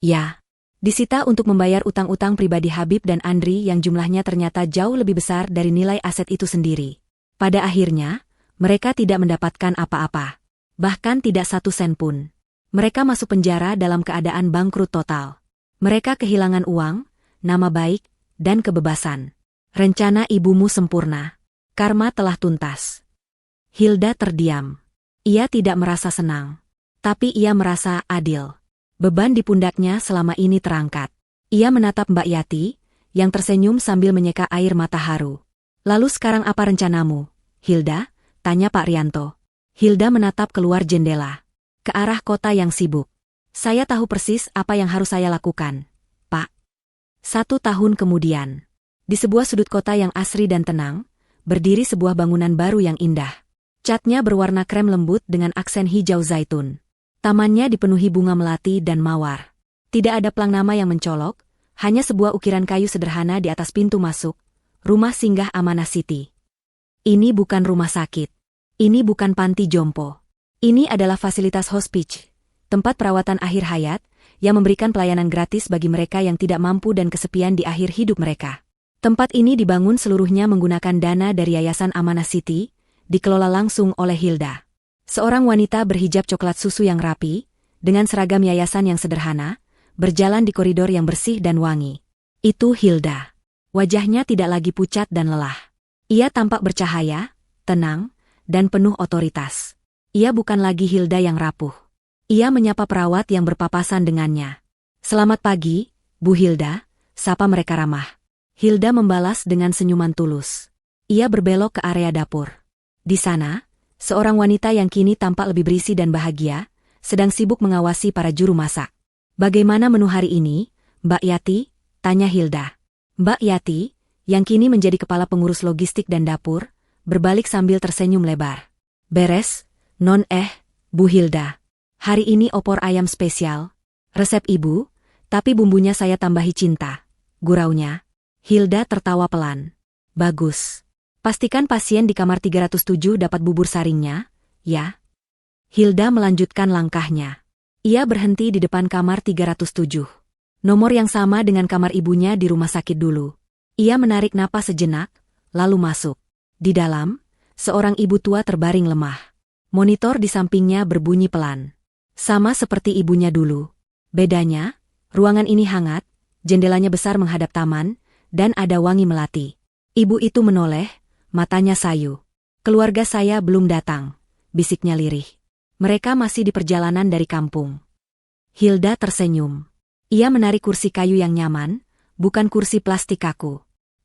Ya. Disita untuk membayar utang-utang pribadi Habib dan Andri yang jumlahnya ternyata jauh lebih besar dari nilai aset itu sendiri. Pada akhirnya, mereka tidak mendapatkan apa-apa. Bahkan tidak 1 sen pun. Mereka masuk penjara dalam keadaan bangkrut total. Mereka kehilangan uang, nama baik, dan kebebasan. Rencana ibumu sempurna. Karma telah tuntas. Hilda terdiam. Ia tidak merasa senang. Tapi ia merasa adil. Beban di pundaknya selama ini terangkat. Ia menatap Mbak Yati, yang tersenyum sambil menyeka air mata haru. Lalu sekarang apa rencanamu, Hilda? Tanya Pak Rianto. Hilda menatap keluar jendela. Ke arah kota yang sibuk. Saya tahu persis apa yang harus saya lakukan, Pak. 1 tahun kemudian. Di sebuah sudut kota yang asri dan tenang, berdiri sebuah bangunan baru yang indah. Catnya berwarna krem lembut dengan aksen hijau zaitun. Tamannya dipenuhi bunga melati dan mawar. Tidak ada plang nama yang mencolok, hanya sebuah ukiran kayu sederhana di atas pintu masuk, rumah singgah Amanah City. Ini bukan rumah sakit. Ini bukan panti jompo. Ini adalah fasilitas hospice, tempat perawatan akhir hayat, yang memberikan pelayanan gratis bagi mereka yang tidak mampu dan kesepian di akhir hidup mereka. Tempat ini dibangun seluruhnya menggunakan dana dari Yayasan Amanah City, dikelola langsung oleh Hilda. Seorang wanita berhijab coklat susu yang rapi, dengan seragam yayasan yang sederhana, berjalan di koridor yang bersih dan wangi. Itu Hilda. Wajahnya tidak lagi pucat dan lelah. Ia tampak bercahaya, tenang, dan penuh otoritas. Ia bukan lagi Hilda yang rapuh. Ia menyapa perawat yang berpapasan dengannya. Selamat pagi, Bu Hilda, sapa mereka ramah. Hilda membalas dengan senyuman tulus. Ia berbelok ke area dapur. Di sana, seorang wanita yang kini tampak lebih berisi dan bahagia, sedang sibuk mengawasi para juru masak. Bagaimana menu hari ini, Mbak Yati? Tanya Hilda. Mbak Yati, yang kini menjadi kepala pengurus logistik dan dapur, berbalik sambil tersenyum lebar. Beres, Bu Hilda. Hari ini opor ayam spesial. Resep ibu, tapi bumbunya saya tambahi cinta. Guraunya. Hilda tertawa pelan. Bagus. Pastikan pasien di kamar 307 dapat bubur saringnya, ya. Hilda melanjutkan langkahnya. Ia berhenti di depan kamar 307. Nomor yang sama dengan kamar ibunya di rumah sakit dulu. Ia menarik napas sejenak, lalu masuk. Di dalam, seorang ibu tua terbaring lemah. Monitor di sampingnya berbunyi pelan. Sama seperti ibunya dulu. Bedanya, ruangan ini hangat, jendelanya besar menghadap taman, dan ada wangi melati. Ibu itu menoleh, matanya sayu. Keluarga saya belum datang, bisiknya lirih. Mereka masih di perjalanan dari kampung. Hilda tersenyum. Ia menarik kursi kayu yang nyaman, bukan kursi plastik kaku.